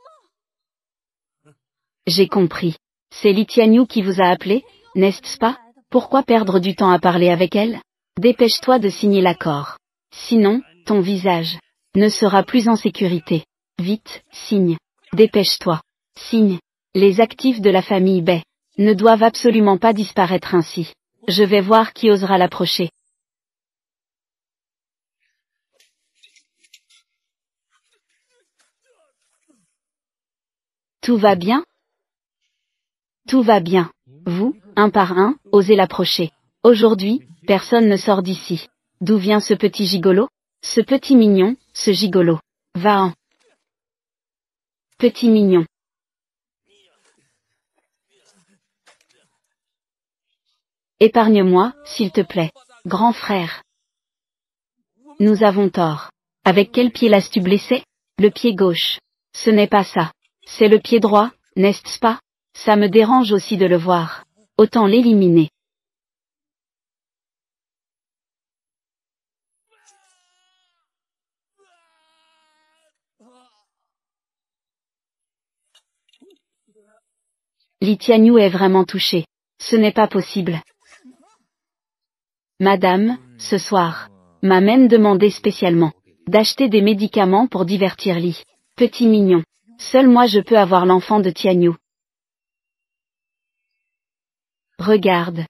J'ai compris. C'est Li Tianyu qui vous a appelé, n'est-ce pas? Pourquoi perdre du temps à parler avec elle? Dépêche-toi de signer l'accord. Sinon, ton visage ne sera plus en sécurité. Vite, signe. Dépêche-toi. Signe. Les actifs de la famille Bay ne doivent absolument pas disparaître ainsi. Je vais voir qui osera l'approcher. Tout va bien? Tout va bien. Vous, un par un, osez l'approcher. Aujourd'hui, personne ne sort d'ici. D'où vient ce petit gigolo? Ce petit mignon, ce gigolo. Va-en. Petit mignon. Épargne-moi, s'il te plaît. Grand frère. Nous avons tort. Avec quel pied l'as-tu blessé? Le pied gauche. Ce n'est pas ça. C'est le pied droit, n'est-ce pas? Ça me dérange aussi de le voir. Autant l'éliminer. Li Tianyu est vraiment touché. Ce n'est pas possible. Madame, ce soir, m'a même demandé spécialement d'acheter des médicaments pour divertir Li. Petit mignon. Seul moi je peux avoir l'enfant de Tianyu. Regarde.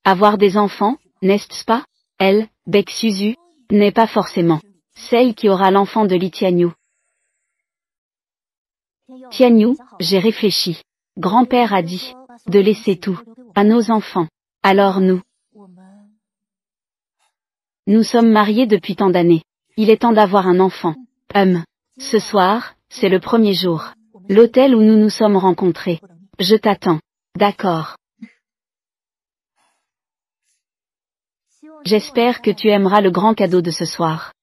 Avoir des enfants, n'est-ce pas? Elle, Baek Suzu, n'est pas forcément celle qui aura l'enfant de Li Tianyu. Tianyu, j'ai réfléchi. Grand-père a dit de laisser tout à nos enfants. Alors nous sommes mariés depuis tant d'années. Il est temps d'avoir un enfant. Ce soir, c'est le premier jour. L'hôtel où nous nous sommes rencontrés. Je t'attends. D'accord. J'espère que tu aimeras le grand cadeau de ce soir.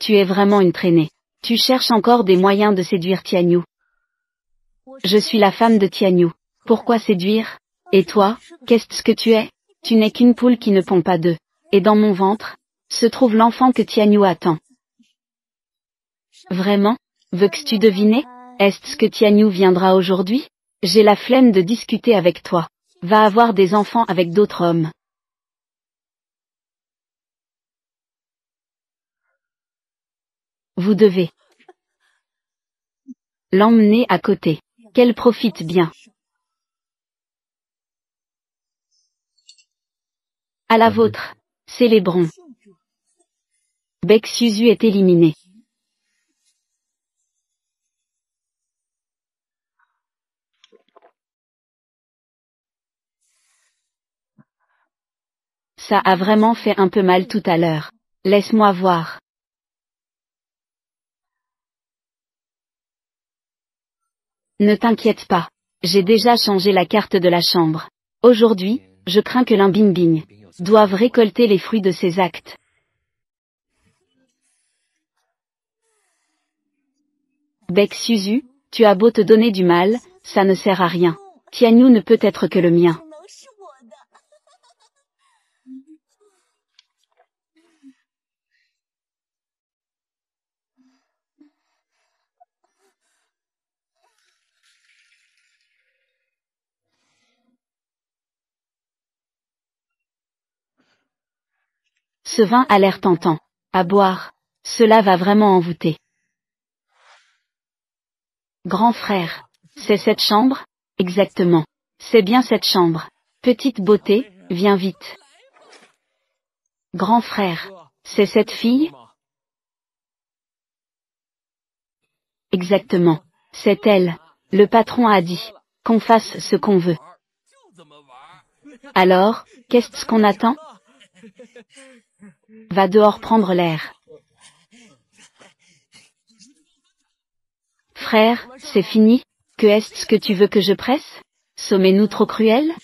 Tu es vraiment une traînée. Tu cherches encore des moyens de séduire Tianyu. Je suis la femme de Tianyu. Pourquoi séduire? Et toi, qu'est-ce que tu es? Tu n'es qu'une poule qui ne pond pas d'œufs. Et dans mon ventre, se trouve l'enfant que Tianyu attend. Vraiment? Veux-tu deviner? Est-ce que Tianyu viendra aujourd'hui? J'ai la flemme de discuter avec toi. Va avoir des enfants avec d'autres hommes. Vous devez l'emmener à côté. Qu'elle profite bien. À la vôtre. Célébrons. Baek Suzu est éliminé. Ça a vraiment fait un peu mal tout à l'heure. Laisse-moi voir. Ne t'inquiète pas. J'ai déjà changé la carte de la chambre. Aujourd'hui, je crains que Bingbing doive récolter les fruits de ses actes. Baek Suzu, tu as beau te donner du mal, ça ne sert à rien. Tianyu ne peut être que le mien. Ce vin a l'air tentant. À boire. Cela va vraiment envoûter. Grand frère. C'est cette chambre? Exactement. C'est bien cette chambre. Petite beauté, viens vite. Grand frère. C'est cette fille? Exactement. C'est elle. Le patron a dit qu'on fasse ce qu'on veut. Alors, qu'est-ce qu'on attend? Va dehors prendre l'air. Frère, c'est fini? Que est-ce que tu veux que je presse? Sommes-nous trop cruels?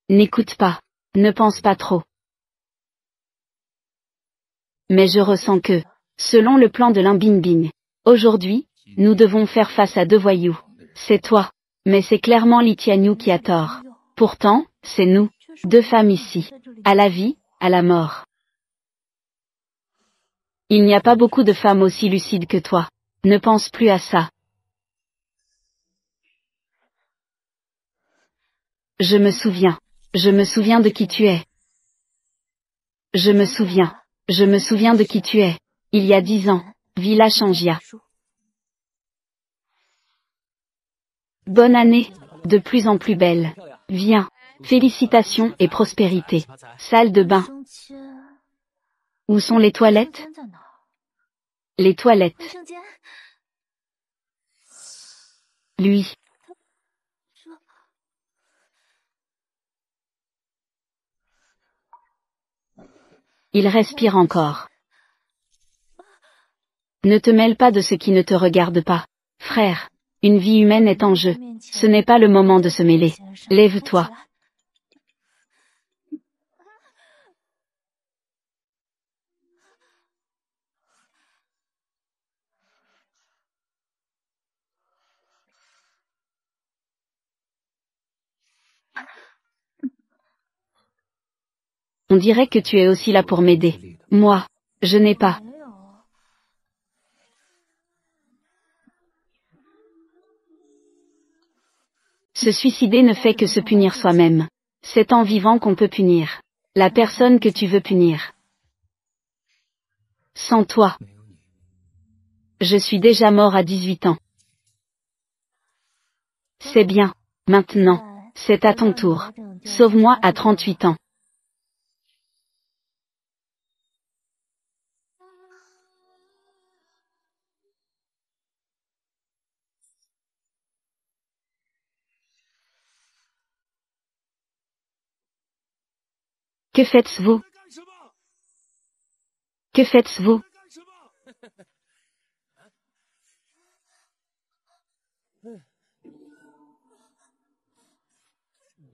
N'écoute pas. Ne pense pas trop. Mais je ressens que, selon le plan de Bingbing, aujourd'hui, nous devons faire face à deux voyous. C'est toi. Mais c'est clairement Li Tianyu qui a tort. Pourtant, c'est nous, deux femmes ici. À la vie, à la mort. Il n'y a pas beaucoup de femmes aussi lucides que toi. Ne pense plus à ça. Je me souviens. Je me souviens de qui tu es. Je me souviens. Je me souviens de qui tu es. Il y a 10 ans, Villa Changia. Bonne année, de plus en plus belle. Viens. Félicitations et prospérité. Salle de bain. Où sont les toilettes? Les toilettes. Lui. Il respire encore. Ne te mêle pas de ce qui ne te regarde pas. Frère, une vie humaine est en jeu. Ce n'est pas le moment de se mêler. Lève-toi. On dirait que tu es aussi là pour m'aider. Moi, je n'ai pas. Se suicider ne fait que se punir soi-même. C'est en vivant qu'on peut punir la personne que tu veux punir. Sans toi. Je suis déjà mort à 18 ans. C'est bien. Maintenant, c'est à ton tour. Sauve-moi à 38 ans. Que faites-vous? Que faites-vous?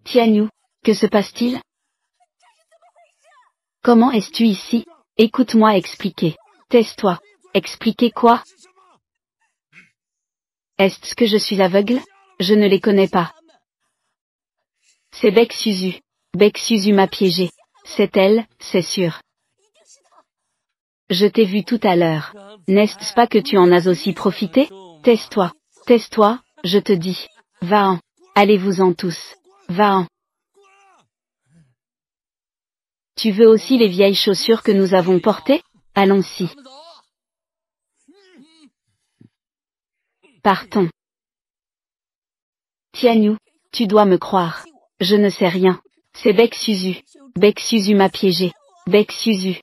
Tianyu, que se passe-t-il? Comment es-tu ici? Écoute-moi expliquer. Taise-toi. Expliquer quoi? Est-ce que je suis aveugle? Je ne les connais pas. C'est Bec Suzu. Bec Suzu m'a piégé. C'est elle, c'est sûr. Je t'ai vu tout à l'heure. N'est-ce pas que tu en as aussi profité? Taise-toi. Taise-toi, je te dis. Va-en. Allez-vous-en tous. Va-en. Tu veux aussi les vieilles chaussures que nous avons portées? Allons-y. Partons. Tianyu, tu dois me croire. Je ne sais rien. C'est Bec Suzu. Bec Suzu m'a piégé. Bec Suzu.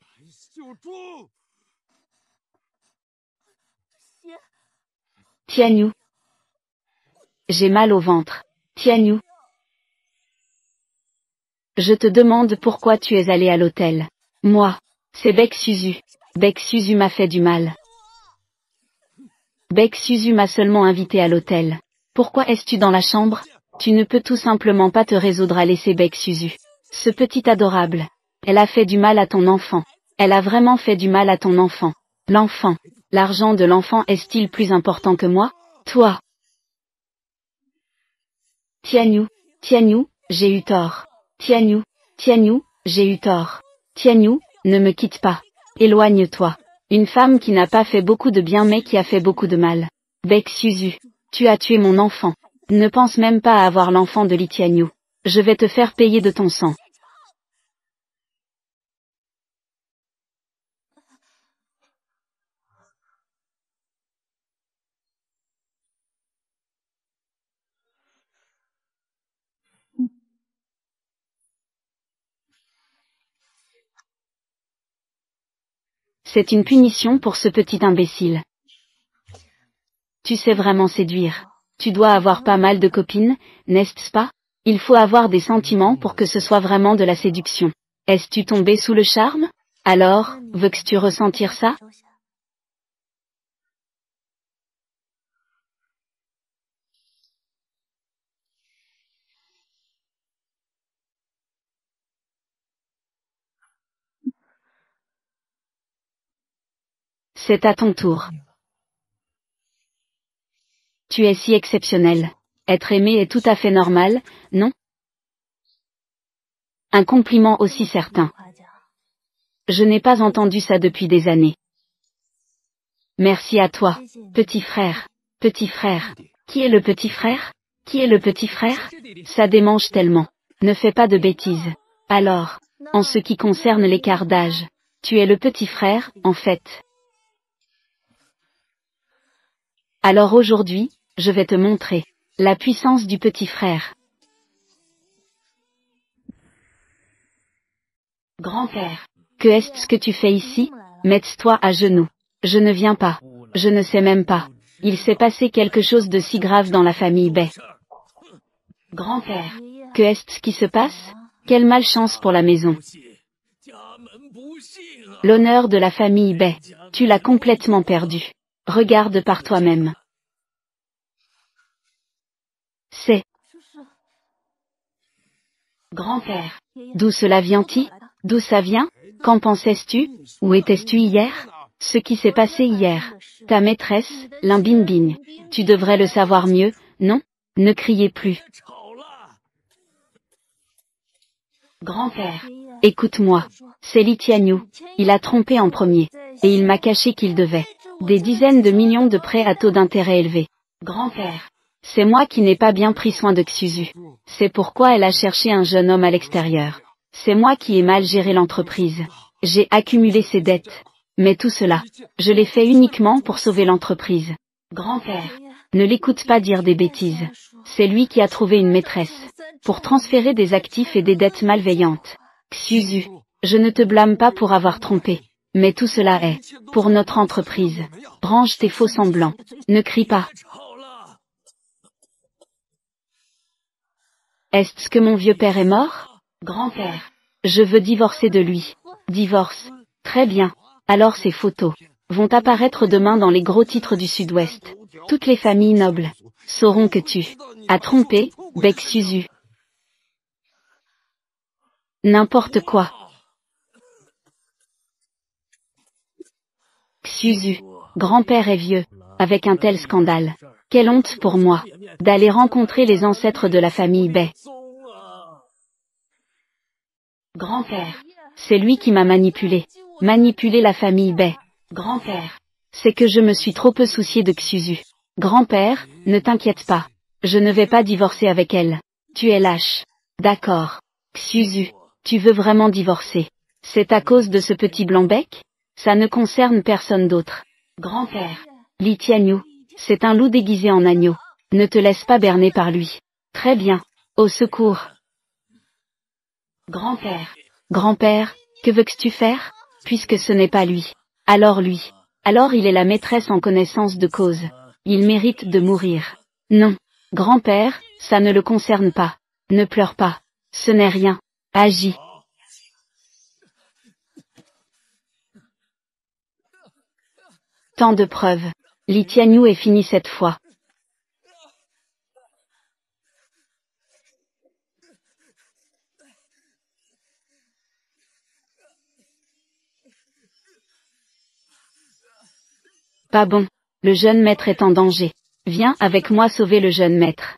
Tianyu. J'ai mal au ventre. Tianyu. Je te demande pourquoi tu es allé à l'hôtel. Moi. C'est Bec Suzu. Bec Suzu m'a fait du mal. Bec Suzu m'a seulement invité à l'hôtel. Pourquoi es-tu dans la chambre? Tu ne peux tout simplement pas te résoudre à laisser Bec Suzu. Ce petit adorable. Elle a fait du mal à ton enfant. Elle a vraiment fait du mal à ton enfant. L'enfant. L'argent de l'enfant est-il plus important que moi? Toi. Tianyu. Tianyu, j'ai eu tort. Tianyu. Tianyu, j'ai eu tort. Tianyu, ne me quitte pas. Éloigne-toi. Une femme qui n'a pas fait beaucoup de bien mais qui a fait beaucoup de mal. Bec Suzu. Tu as tué mon enfant. Ne pense même pas à avoir l'enfant de Li Tianyu. Je vais te faire payer de ton sang. C'est une punition pour ce petit imbécile. Tu sais vraiment séduire. Tu dois avoir pas mal de copines, n'est-ce pas? Il faut avoir des sentiments pour que ce soit vraiment de la séduction. Es-tu tombé sous le charme? Alors, veux-tu ressentir ça? C'est à ton tour. Tu es si exceptionnel. Être aimé est tout à fait normal, non? Un compliment aussi certain. Je n'ai pas entendu ça depuis des années. Merci à toi, petit frère. Petit frère. Qui est le petit frère? Qui est le petit frère? Ça démange tellement. Ne fais pas de bêtises. Alors, en ce qui concerne l'écart d'âge, tu es le petit frère, en fait. Alors aujourd'hui, je vais te montrer la puissance du petit frère. Grand-père, que est-ce que tu fais ici? Mets-toi à genoux. Je ne viens pas. Je ne sais même pas. Il s'est passé quelque chose de si grave dans la famille Bay. Grand-père, que est-ce qui se passe? Quelle malchance pour la maison. L'honneur de la famille Bay, tu l'as complètement perdu. Regarde par toi-même. C'est Grand-père. D'où cela vient-il? D'où ça vient? Qu'en pensais-tu? Où étais-tu hier? Ce qui s'est passé hier. Ta maîtresse, Limbinbing. Tu devrais le savoir mieux, non? Ne criez plus. Grand-père. Écoute-moi. C'est Li Tianyu. Il a trompé en premier. Et il m'a caché qu'il devait des dizaines de millions de prêts à taux d'intérêt élevés. Grand-père. C'est moi qui n'ai pas bien pris soin de Xuzu. C'est pourquoi elle a cherché un jeune homme à l'extérieur. C'est moi qui ai mal géré l'entreprise. J'ai accumulé ses dettes. Mais tout cela, je l'ai fait uniquement pour sauver l'entreprise. Grand-père, ne l'écoute pas dire des bêtises. C'est lui qui a trouvé une maîtresse pour transférer des actifs et des dettes malveillantes. Xuzu, je ne te blâme pas pour avoir trompé. Mais tout cela est pour notre entreprise. Range tes faux semblants. Ne crie pas. Est-ce que mon vieux père est mort? Grand-père. Je veux divorcer de lui. Divorce. Très bien. Alors ces photos vont apparaître demain dans les gros titres du Sud-Ouest. Toutes les familles nobles sauront que tu as trompé, Bec Xuzu. N'importe quoi. Xuzu. Grand-père est vieux. Avec un tel scandale. Quelle honte pour moi d'aller rencontrer les ancêtres de la famille Bay. Grand-père. C'est lui qui m'a manipulé. Manipulé la famille Bay. Grand-père. C'est que je me suis trop peu soucié de Xuzu. Grand-père, ne t'inquiète pas. Je ne vais pas divorcer avec elle. Tu es lâche. D'accord. Xuzu, tu veux vraiment divorcer. C'est à cause de ce petit blanc-bec? Ça ne concerne personne d'autre. Grand-père. Li Tianyu. C'est un loup déguisé en agneau. Ne te laisse pas berner par lui. Très bien. Au secours. Grand-père. Grand-père, que veux-tu faire? Puisque ce n'est pas lui. Alors lui. Alors il est la maîtresse en connaissance de cause. Il mérite de mourir. Non. Grand-père, ça ne le concerne pas. Ne pleure pas. Ce n'est rien. Agis. Tant de preuves. Li Tianyu est fini cette fois. Pas bon. Le jeune maître est en danger. Viens avec moi sauver le jeune maître.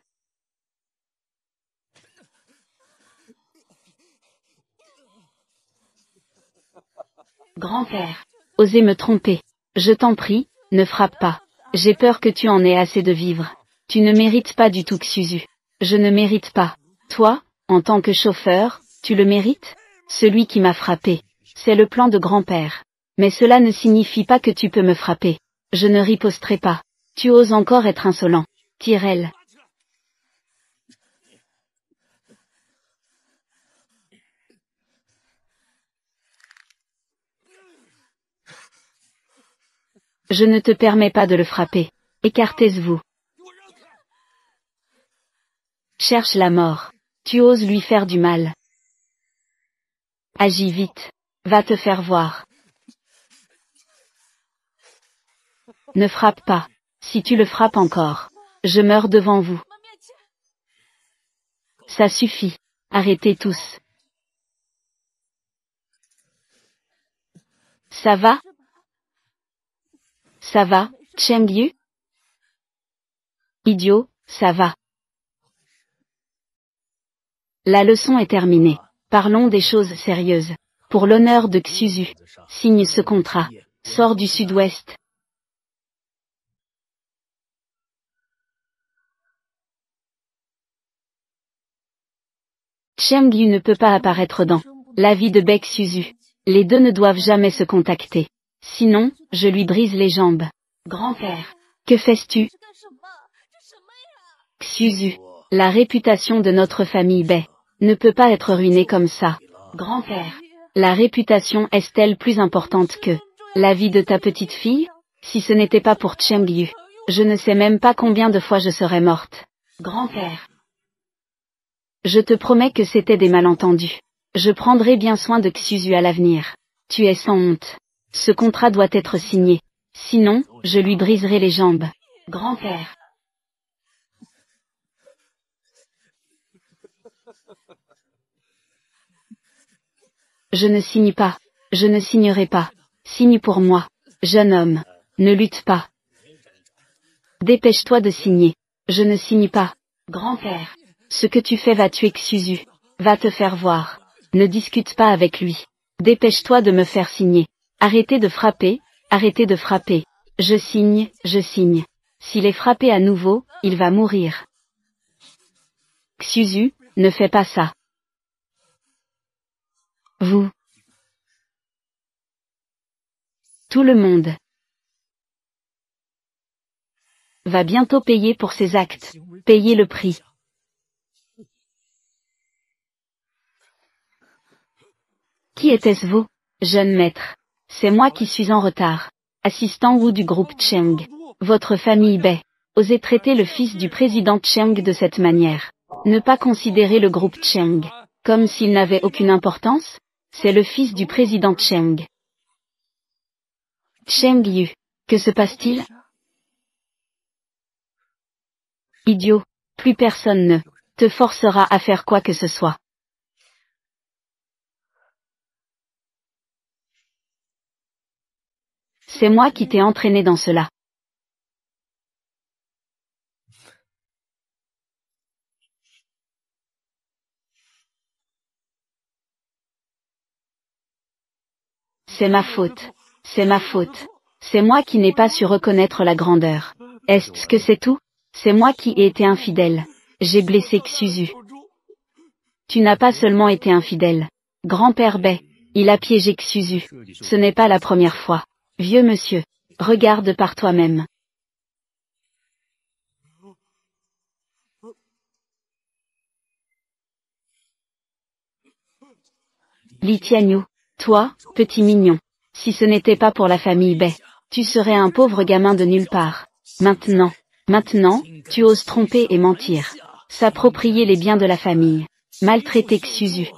Grand-père. Osez me tromper. Je t'en prie, ne frappe pas. J'ai peur que tu en aies assez de vivre. Tu ne mérites pas du tout Xuzu. Je ne mérite pas. Toi, en tant que chauffeur, tu le mérites? Celui qui m'a frappé. C'est le plan de grand-père. Mais cela ne signifie pas que tu peux me frapper. Je ne riposterai pas. Tu oses encore être insolent. Tyrell. Je ne te permets pas de le frapper. Écartez-vous. Cherche la mort. Tu oses lui faire du mal. Agis vite. Va te faire voir. Ne frappe pas. Si tu le frappes encore, je meurs devant vous. Ça suffit. Arrêtez tous. Ça va? Ça va, Chengyu? Idiot, ça va. La leçon est terminée. Parlons des choses sérieuses. Pour l'honneur de Xuzu, signe ce contrat. Sors du Sud-Ouest. Cheng-yu ne peut pas apparaître dans la vie de Baek Suzu. Les deux ne doivent jamais se contacter. Sinon, je lui brise les jambes. Grand-père. Que fais-tu? Suzu. La réputation de notre famille Bae ne peut pas être ruinée comme ça. Grand-père. La réputation est-elle plus importante que la vie de ta petite fille? Si ce n'était pas pour Cheng-yu, je ne sais même pas combien de fois je serais morte. Grand-père. Je te promets que c'était des malentendus. Je prendrai bien soin de Suzu à l'avenir. Tu es sans honte. Ce contrat doit être signé. Sinon, je lui briserai les jambes. Grand-père. Je ne signe pas. Je ne signerai pas. Signe pour moi. Jeune homme. Ne lutte pas. Dépêche-toi de signer. Je ne signe pas. Grand-père. Ce que tu fais va tuer Suzu. Va te faire voir. Ne discute pas avec lui. Dépêche-toi de me faire signer. Arrêtez de frapper, arrêtez de frapper. Je signe, je signe. S'il est frappé à nouveau, il va mourir. Suzu, ne fais pas ça. Vous. Tout le monde va bientôt payer pour ses actes. Payer le prix. Qui était-ce vous, jeune maître? C'est moi qui suis en retard. Assistant Wu du groupe Cheng. Votre famille Bae. Osez traiter le fils du président Cheng de cette manière. Ne pas considérer le groupe Cheng comme s'il n'avait aucune importance? C'est le fils du président Cheng. Cheng-yu. Que se passe-t-il? Idiot. Plus personne ne te forcera à faire quoi que ce soit. C'est moi qui t'ai entraîné dans cela. C'est ma faute. C'est ma faute. C'est moi qui n'ai pas su reconnaître la grandeur. Est-ce que c'est tout? C'est moi qui ai été infidèle. J'ai blessé Suzu. Tu n'as pas seulement été infidèle. Grand-père Bae, il a piégé Suzu. Ce n'est pas la première fois. Vieux monsieur, regarde par toi-même. Li Tianyu, toi, petit mignon. Si ce n'était pas pour la famille Bae, tu serais un pauvre gamin de nulle part. Maintenant, tu oses tromper et mentir. S'approprier les biens de la famille. Maltraiter Suzu.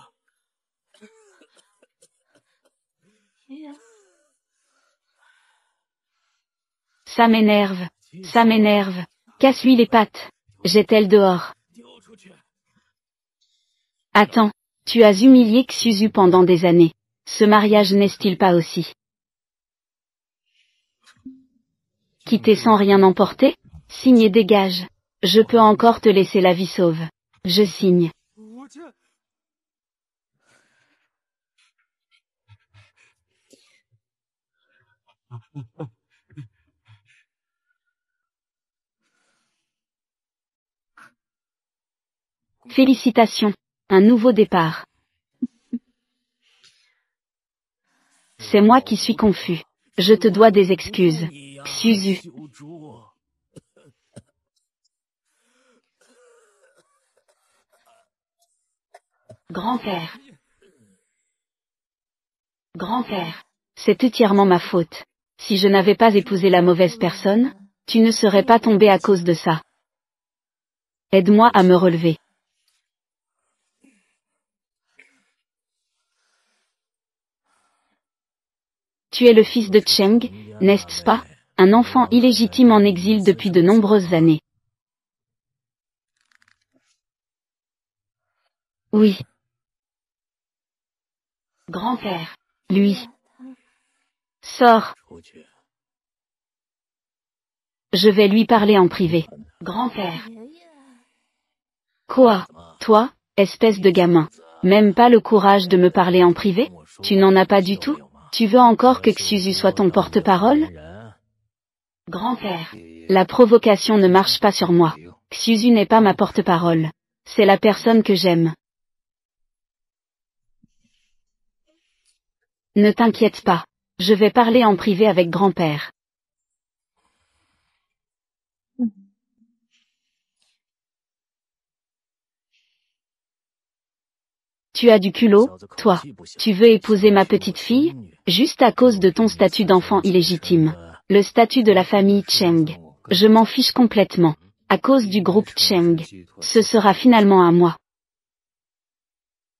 Ça m'énerve. Ça m'énerve. Casse-lui les pattes. Jette-elle dehors. Attends, tu as humilié Suzu pendant des années. Ce mariage n'est-il pas aussi? Quitter sans rien emporter? Signe et dégage. Je peux encore te laisser la vie sauve. Je signe. Félicitations. Un nouveau départ. C'est moi qui suis confus. Je te dois des excuses. Suzu. Grand-père. Grand-père. C'est entièrement ma faute. Si je n'avais pas épousé la mauvaise personne, tu ne serais pas tombé à cause de ça. Aide-moi à me relever. Tu es le fils de Cheng, n'est-ce pas? Un enfant illégitime en exil depuis de nombreuses années. Oui. Grand-père. Lui. Sors. Je vais lui parler en privé. Grand-père. Quoi? Toi, espèce de gamin. Même pas le courage de me parler en privé? Tu n'en as pas du tout? Tu veux encore que Suzu soit ton porte-parole? Grand-père. La provocation ne marche pas sur moi. Suzu n'est pas ma porte-parole. C'est la personne que j'aime. Ne t'inquiète pas. Je vais parler en privé avec grand-père. Tu as du culot, toi. Tu veux épouser ma petite fille, juste à cause de ton statut d'enfant illégitime. Le statut de la famille Cheng. Je m'en fiche complètement. À cause du groupe Cheng. Ce sera finalement à moi.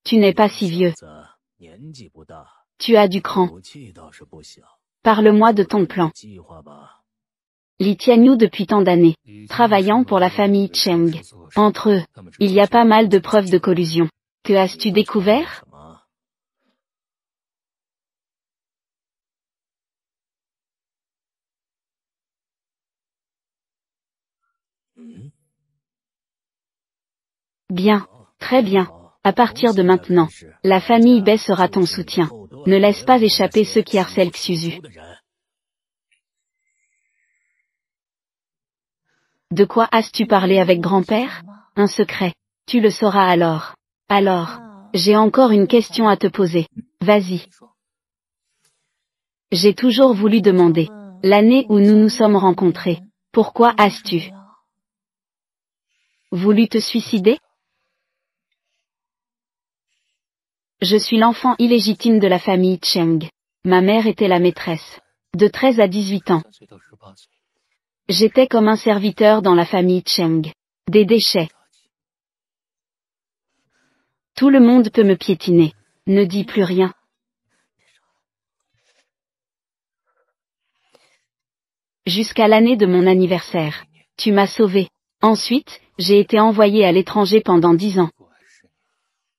Tu n'es pas si vieux. Tu as du cran. Parle-moi de ton plan. Li Tianyu depuis tant d'années, travaillant pour la famille Cheng. Entre eux, il y a pas mal de preuves de collusion. Que as-tu découvert? Bien, très bien. À partir de maintenant, la famille Bei sera ton soutien. Ne laisse pas échapper ceux qui harcèlent Xuzu. De quoi as-tu parlé avec grand-père? Un secret. Tu le sauras alors. Alors, j'ai encore une question à te poser. Vas-y. J'ai toujours voulu demander. L'année où nous nous sommes rencontrés, pourquoi as-tu voulu te suicider? Je suis l'enfant illégitime de la famille Cheng. Ma mère était la maîtresse. De 13 à 18 ans. J'étais comme un serviteur dans la famille Cheng. Des déchets. Tout le monde peut me piétiner. Ne dis plus rien. Jusqu'à l'année de mon anniversaire. Tu m'as sauvé. Ensuite, j'ai été envoyé à l'étranger pendant 10 ans.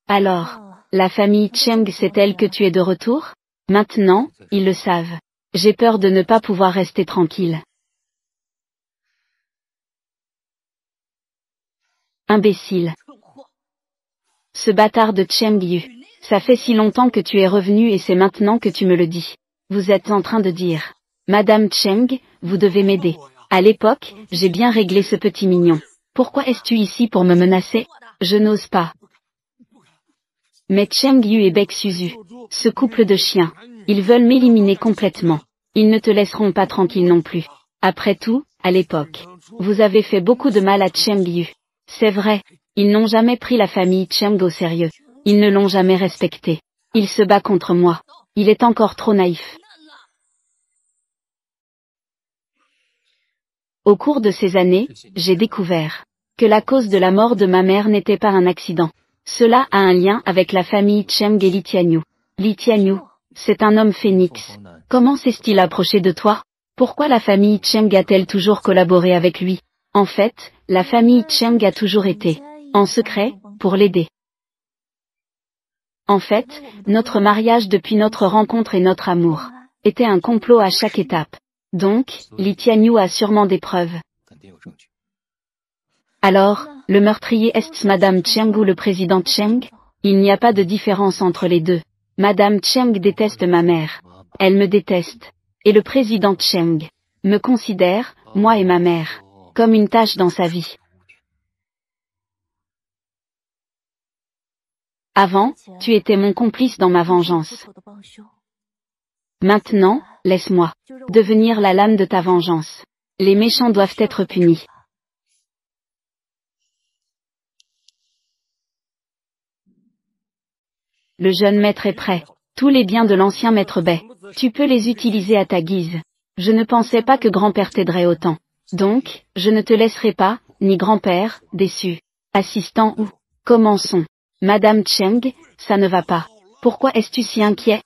Alors, la famille Cheng sait-elle que tu es de retour? Maintenant, ils le savent. J'ai peur de ne pas pouvoir rester tranquille. Imbécile. Ce bâtard de Cheng Yu. Ça fait si longtemps que tu es revenu et c'est maintenant que tu me le dis. Vous êtes en train de dire. Madame Cheng, vous devez m'aider. À l'époque, j'ai bien réglé ce petit mignon. Pourquoi es-tu ici pour me menacer? Je n'ose pas. Mais Cheng Yu et Bei Xuzu, ce couple de chiens, ils veulent m'éliminer complètement. Ils ne te laisseront pas tranquille non plus. Après tout, à l'époque, vous avez fait beaucoup de mal à Cheng Yu. C'est vrai, ils n'ont jamais pris la famille Cheng au sérieux. Ils ne l'ont jamais respecté. Il se bat contre moi. Il est encore trop naïf. Au cours de ces années, j'ai découvert que la cause de la mort de ma mère n'était pas un accident. Cela a un lien avec la famille Cheng et Li Tianyu. Li Tianyu, c'est un homme phénix. Comment s'est-il approché de toi? Pourquoi la famille Cheng a-t-elle toujours collaboré avec lui? En fait, la famille Cheng a toujours été, en secret, pour l'aider. En fait, notre mariage depuis notre rencontre et notre amour, était un complot à chaque étape. Donc, Li Tianyu a sûrement des preuves. Alors, le meurtrier est Madame Cheng ou le président Cheng? Il n'y a pas de différence entre les deux. Madame Cheng déteste ma mère. Elle me déteste. Et le président Cheng me considère, moi et ma mère, comme une tâche dans sa vie. Avant, tu étais mon complice dans ma vengeance. Maintenant, laisse-moi devenir la lame de ta vengeance. Les méchants doivent être punis. Le jeune maître est prêt. Tous les biens de l'ancien maître Bei, tu peux les utiliser à ta guise. Je ne pensais pas que grand-père t'aiderait autant. Donc, je ne te laisserai pas, ni grand-père, déçu. Assistant ou... Commençons. Madame Cheng, ça ne va pas. Pourquoi es-tu si inquiet?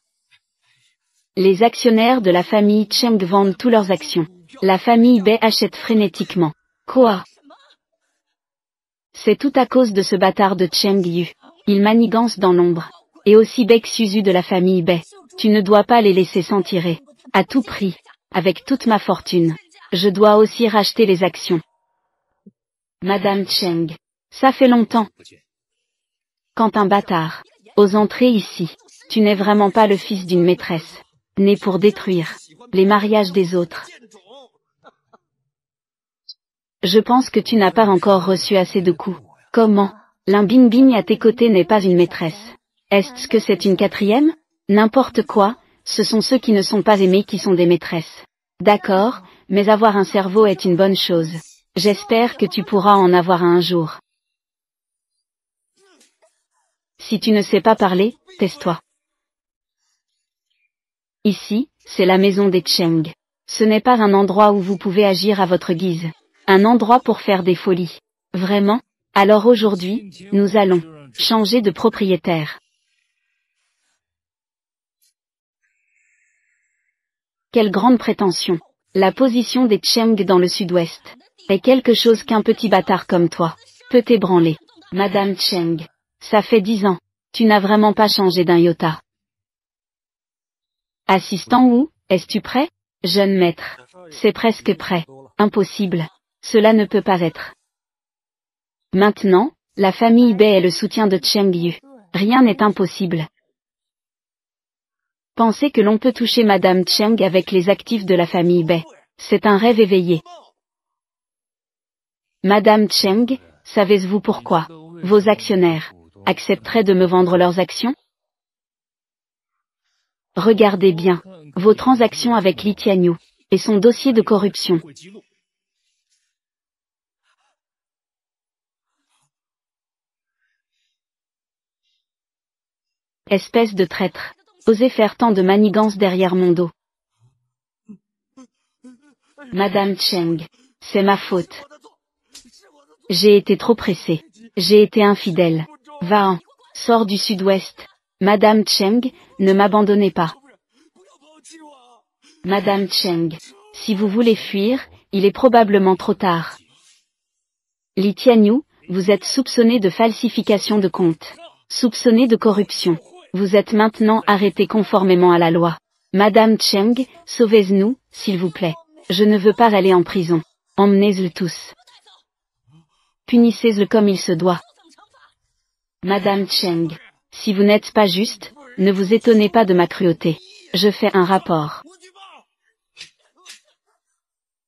Les actionnaires de la famille Cheng vendent tous leurs actions. La famille Bei achète frénétiquement. Quoi? C'est tout à cause de ce bâtard de Cheng Yu. Il manigance dans l'ombre. Et aussi Bei Xuzu de la famille Bei. Tu ne dois pas les laisser s'en tirer. À tout prix. Avec toute ma fortune. Je dois aussi racheter les actions. Madame Cheng. Ça fait longtemps. Quand un bâtard ose entrer ici, tu n'es vraiment pas le fils d'une maîtresse, né pour détruire les mariages des autres. Je pense que tu n'as pas encore reçu assez de coups. Comment? L'un Bing Bing à tes côtés n'est pas une maîtresse. Est-ce que c'est une quatrième? N'importe quoi, ce sont ceux qui ne sont pas aimés qui sont des maîtresses. D'accord, mais avoir un cerveau est une bonne chose. J'espère que tu pourras en avoir un jour. Si tu ne sais pas parler, tais-toi. Ici, c'est la maison des Cheng. Ce n'est pas un endroit où vous pouvez agir à votre guise. Un endroit pour faire des folies. Vraiment? Alors aujourd'hui, nous allons changer de propriétaire. Quelle grande prétention. La position des Cheng dans le sud-ouest est quelque chose qu'un petit bâtard comme toi peut ébranler. Madame Cheng, ça fait 10 ans. Tu n'as vraiment pas changé d'un iota. Assistant Wu, es-tu prêt? Jeune maître. C'est presque prêt. Impossible. Cela ne peut pas être. Maintenant, la famille Bei est le soutien de Cheng Yu. Rien n'est impossible. Penser que l'on peut toucher Madame Cheng avec les actifs de la famille Bei, c'est un rêve éveillé. Madame Cheng, savez-vous pourquoi vos actionnaires accepteraient de me vendre leurs actions? Regardez bien vos transactions avec Li Tianyu et son dossier de corruption. Espèce de traître. Osez faire tant de manigances derrière mon dos. Madame Cheng, c'est ma faute. J'ai été trop pressé. J'ai été infidèle. Va-en. Sors du sud-ouest. Madame Cheng, ne m'abandonnez pas. Madame Cheng, si vous voulez fuir, il est probablement trop tard. Li Tianyu, vous êtes soupçonné de falsification de comptes. Soupçonné de corruption. Vous êtes maintenant arrêté conformément à la loi. Madame Cheng, sauvez-nous, s'il vous plaît. Je ne veux pas aller en prison. Emmenez-le tous. Punissez-le comme il se doit. Madame Cheng, si vous n'êtes pas juste, ne vous étonnez pas de ma cruauté. Je fais un rapport.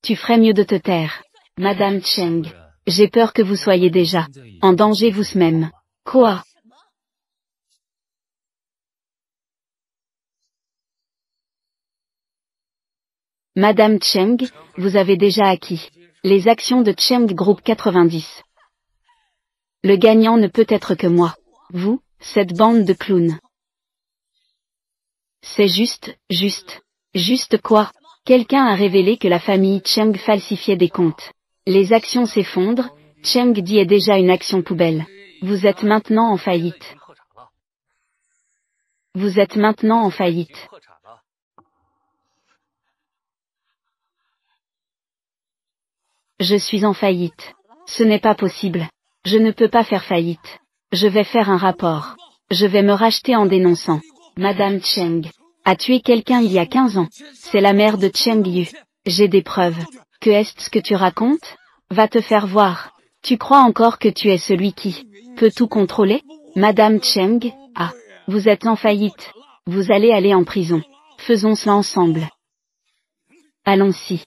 Tu ferais mieux de te taire. Madame Cheng, j'ai peur que vous soyez déjà en danger vous-même. Quoi? Madame Cheng, vous avez déjà acquis les actions de Cheng Group 90. Le gagnant ne peut être que moi. Vous, cette bande de clowns. C'est juste quoi? Quelqu'un a révélé que la famille Cheng falsifiait des comptes. Les actions s'effondrent, Cheng Di est déjà une action poubelle. Vous êtes maintenant en faillite. Vous êtes maintenant en faillite. Je suis en faillite. Ce n'est pas possible. Je ne peux pas faire faillite. Je vais faire un rapport. Je vais me racheter en dénonçant. Madame Cheng a tué quelqu'un il y a 15 ans. C'est la mère de Cheng Yu. J'ai des preuves. Que est-ce que tu racontes? Va te faire voir. Tu crois encore que tu es celui qui peut tout contrôler? Madame Cheng, vous êtes en faillite. Vous allez aller en prison. Faisons cela ensemble. Allons-y.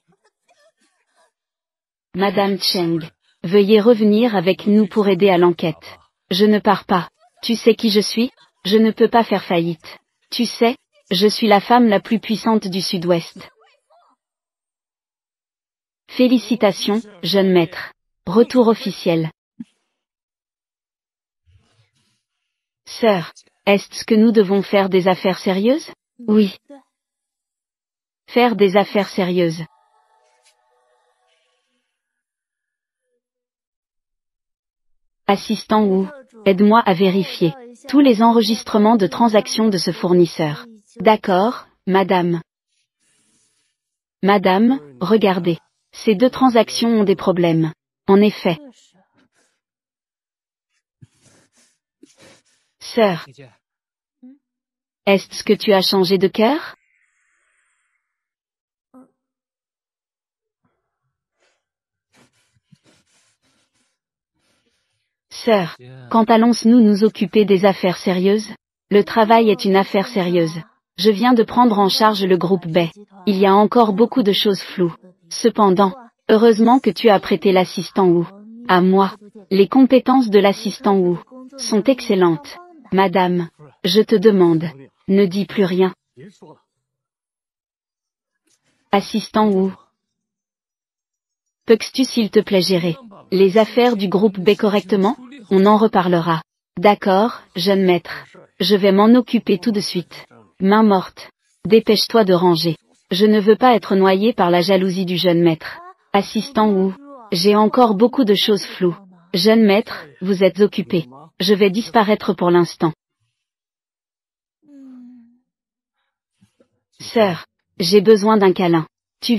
Madame Cheng, veuillez revenir avec nous pour aider à l'enquête. Je ne pars pas. Tu sais qui je suis? Je ne peux pas faire faillite. Tu sais, je suis la femme la plus puissante du Sud-Ouest. Félicitations, jeune maître. Retour officiel. Sœur, est-ce que nous devons faire des affaires sérieuses? Oui. Faire des affaires sérieuses. Assistant Wu, aide-moi à vérifier tous les enregistrements de transactions de ce fournisseur. D'accord, madame. Madame, regardez. Ces deux transactions ont des problèmes. En effet. Sœur. Est-ce que tu as changé de cœur? Sœur, quand allons-nous nous occuper des affaires sérieuses? Le travail est une affaire sérieuse. Je viens de prendre en charge le groupe Bei. Il y a encore beaucoup de choses floues. Cependant, heureusement que tu as prêté l'assistant Wu à moi. Les compétences de l'assistant Wu sont excellentes. Madame, je te demande, ne dis plus rien. Assistant ou peux-tu s'il te plaît gérer les affaires du groupe B correctement? On en reparlera. D'accord, jeune maître. Je vais m'en occuper tout de suite. Main morte. Dépêche-toi de ranger. Je ne veux pas être noyé par la jalousie du jeune maître. Assistant ou j'ai encore beaucoup de choses floues. Jeune maître, vous êtes occupé. Je vais disparaître pour l'instant. Sœur, j'ai besoin d'un câlin.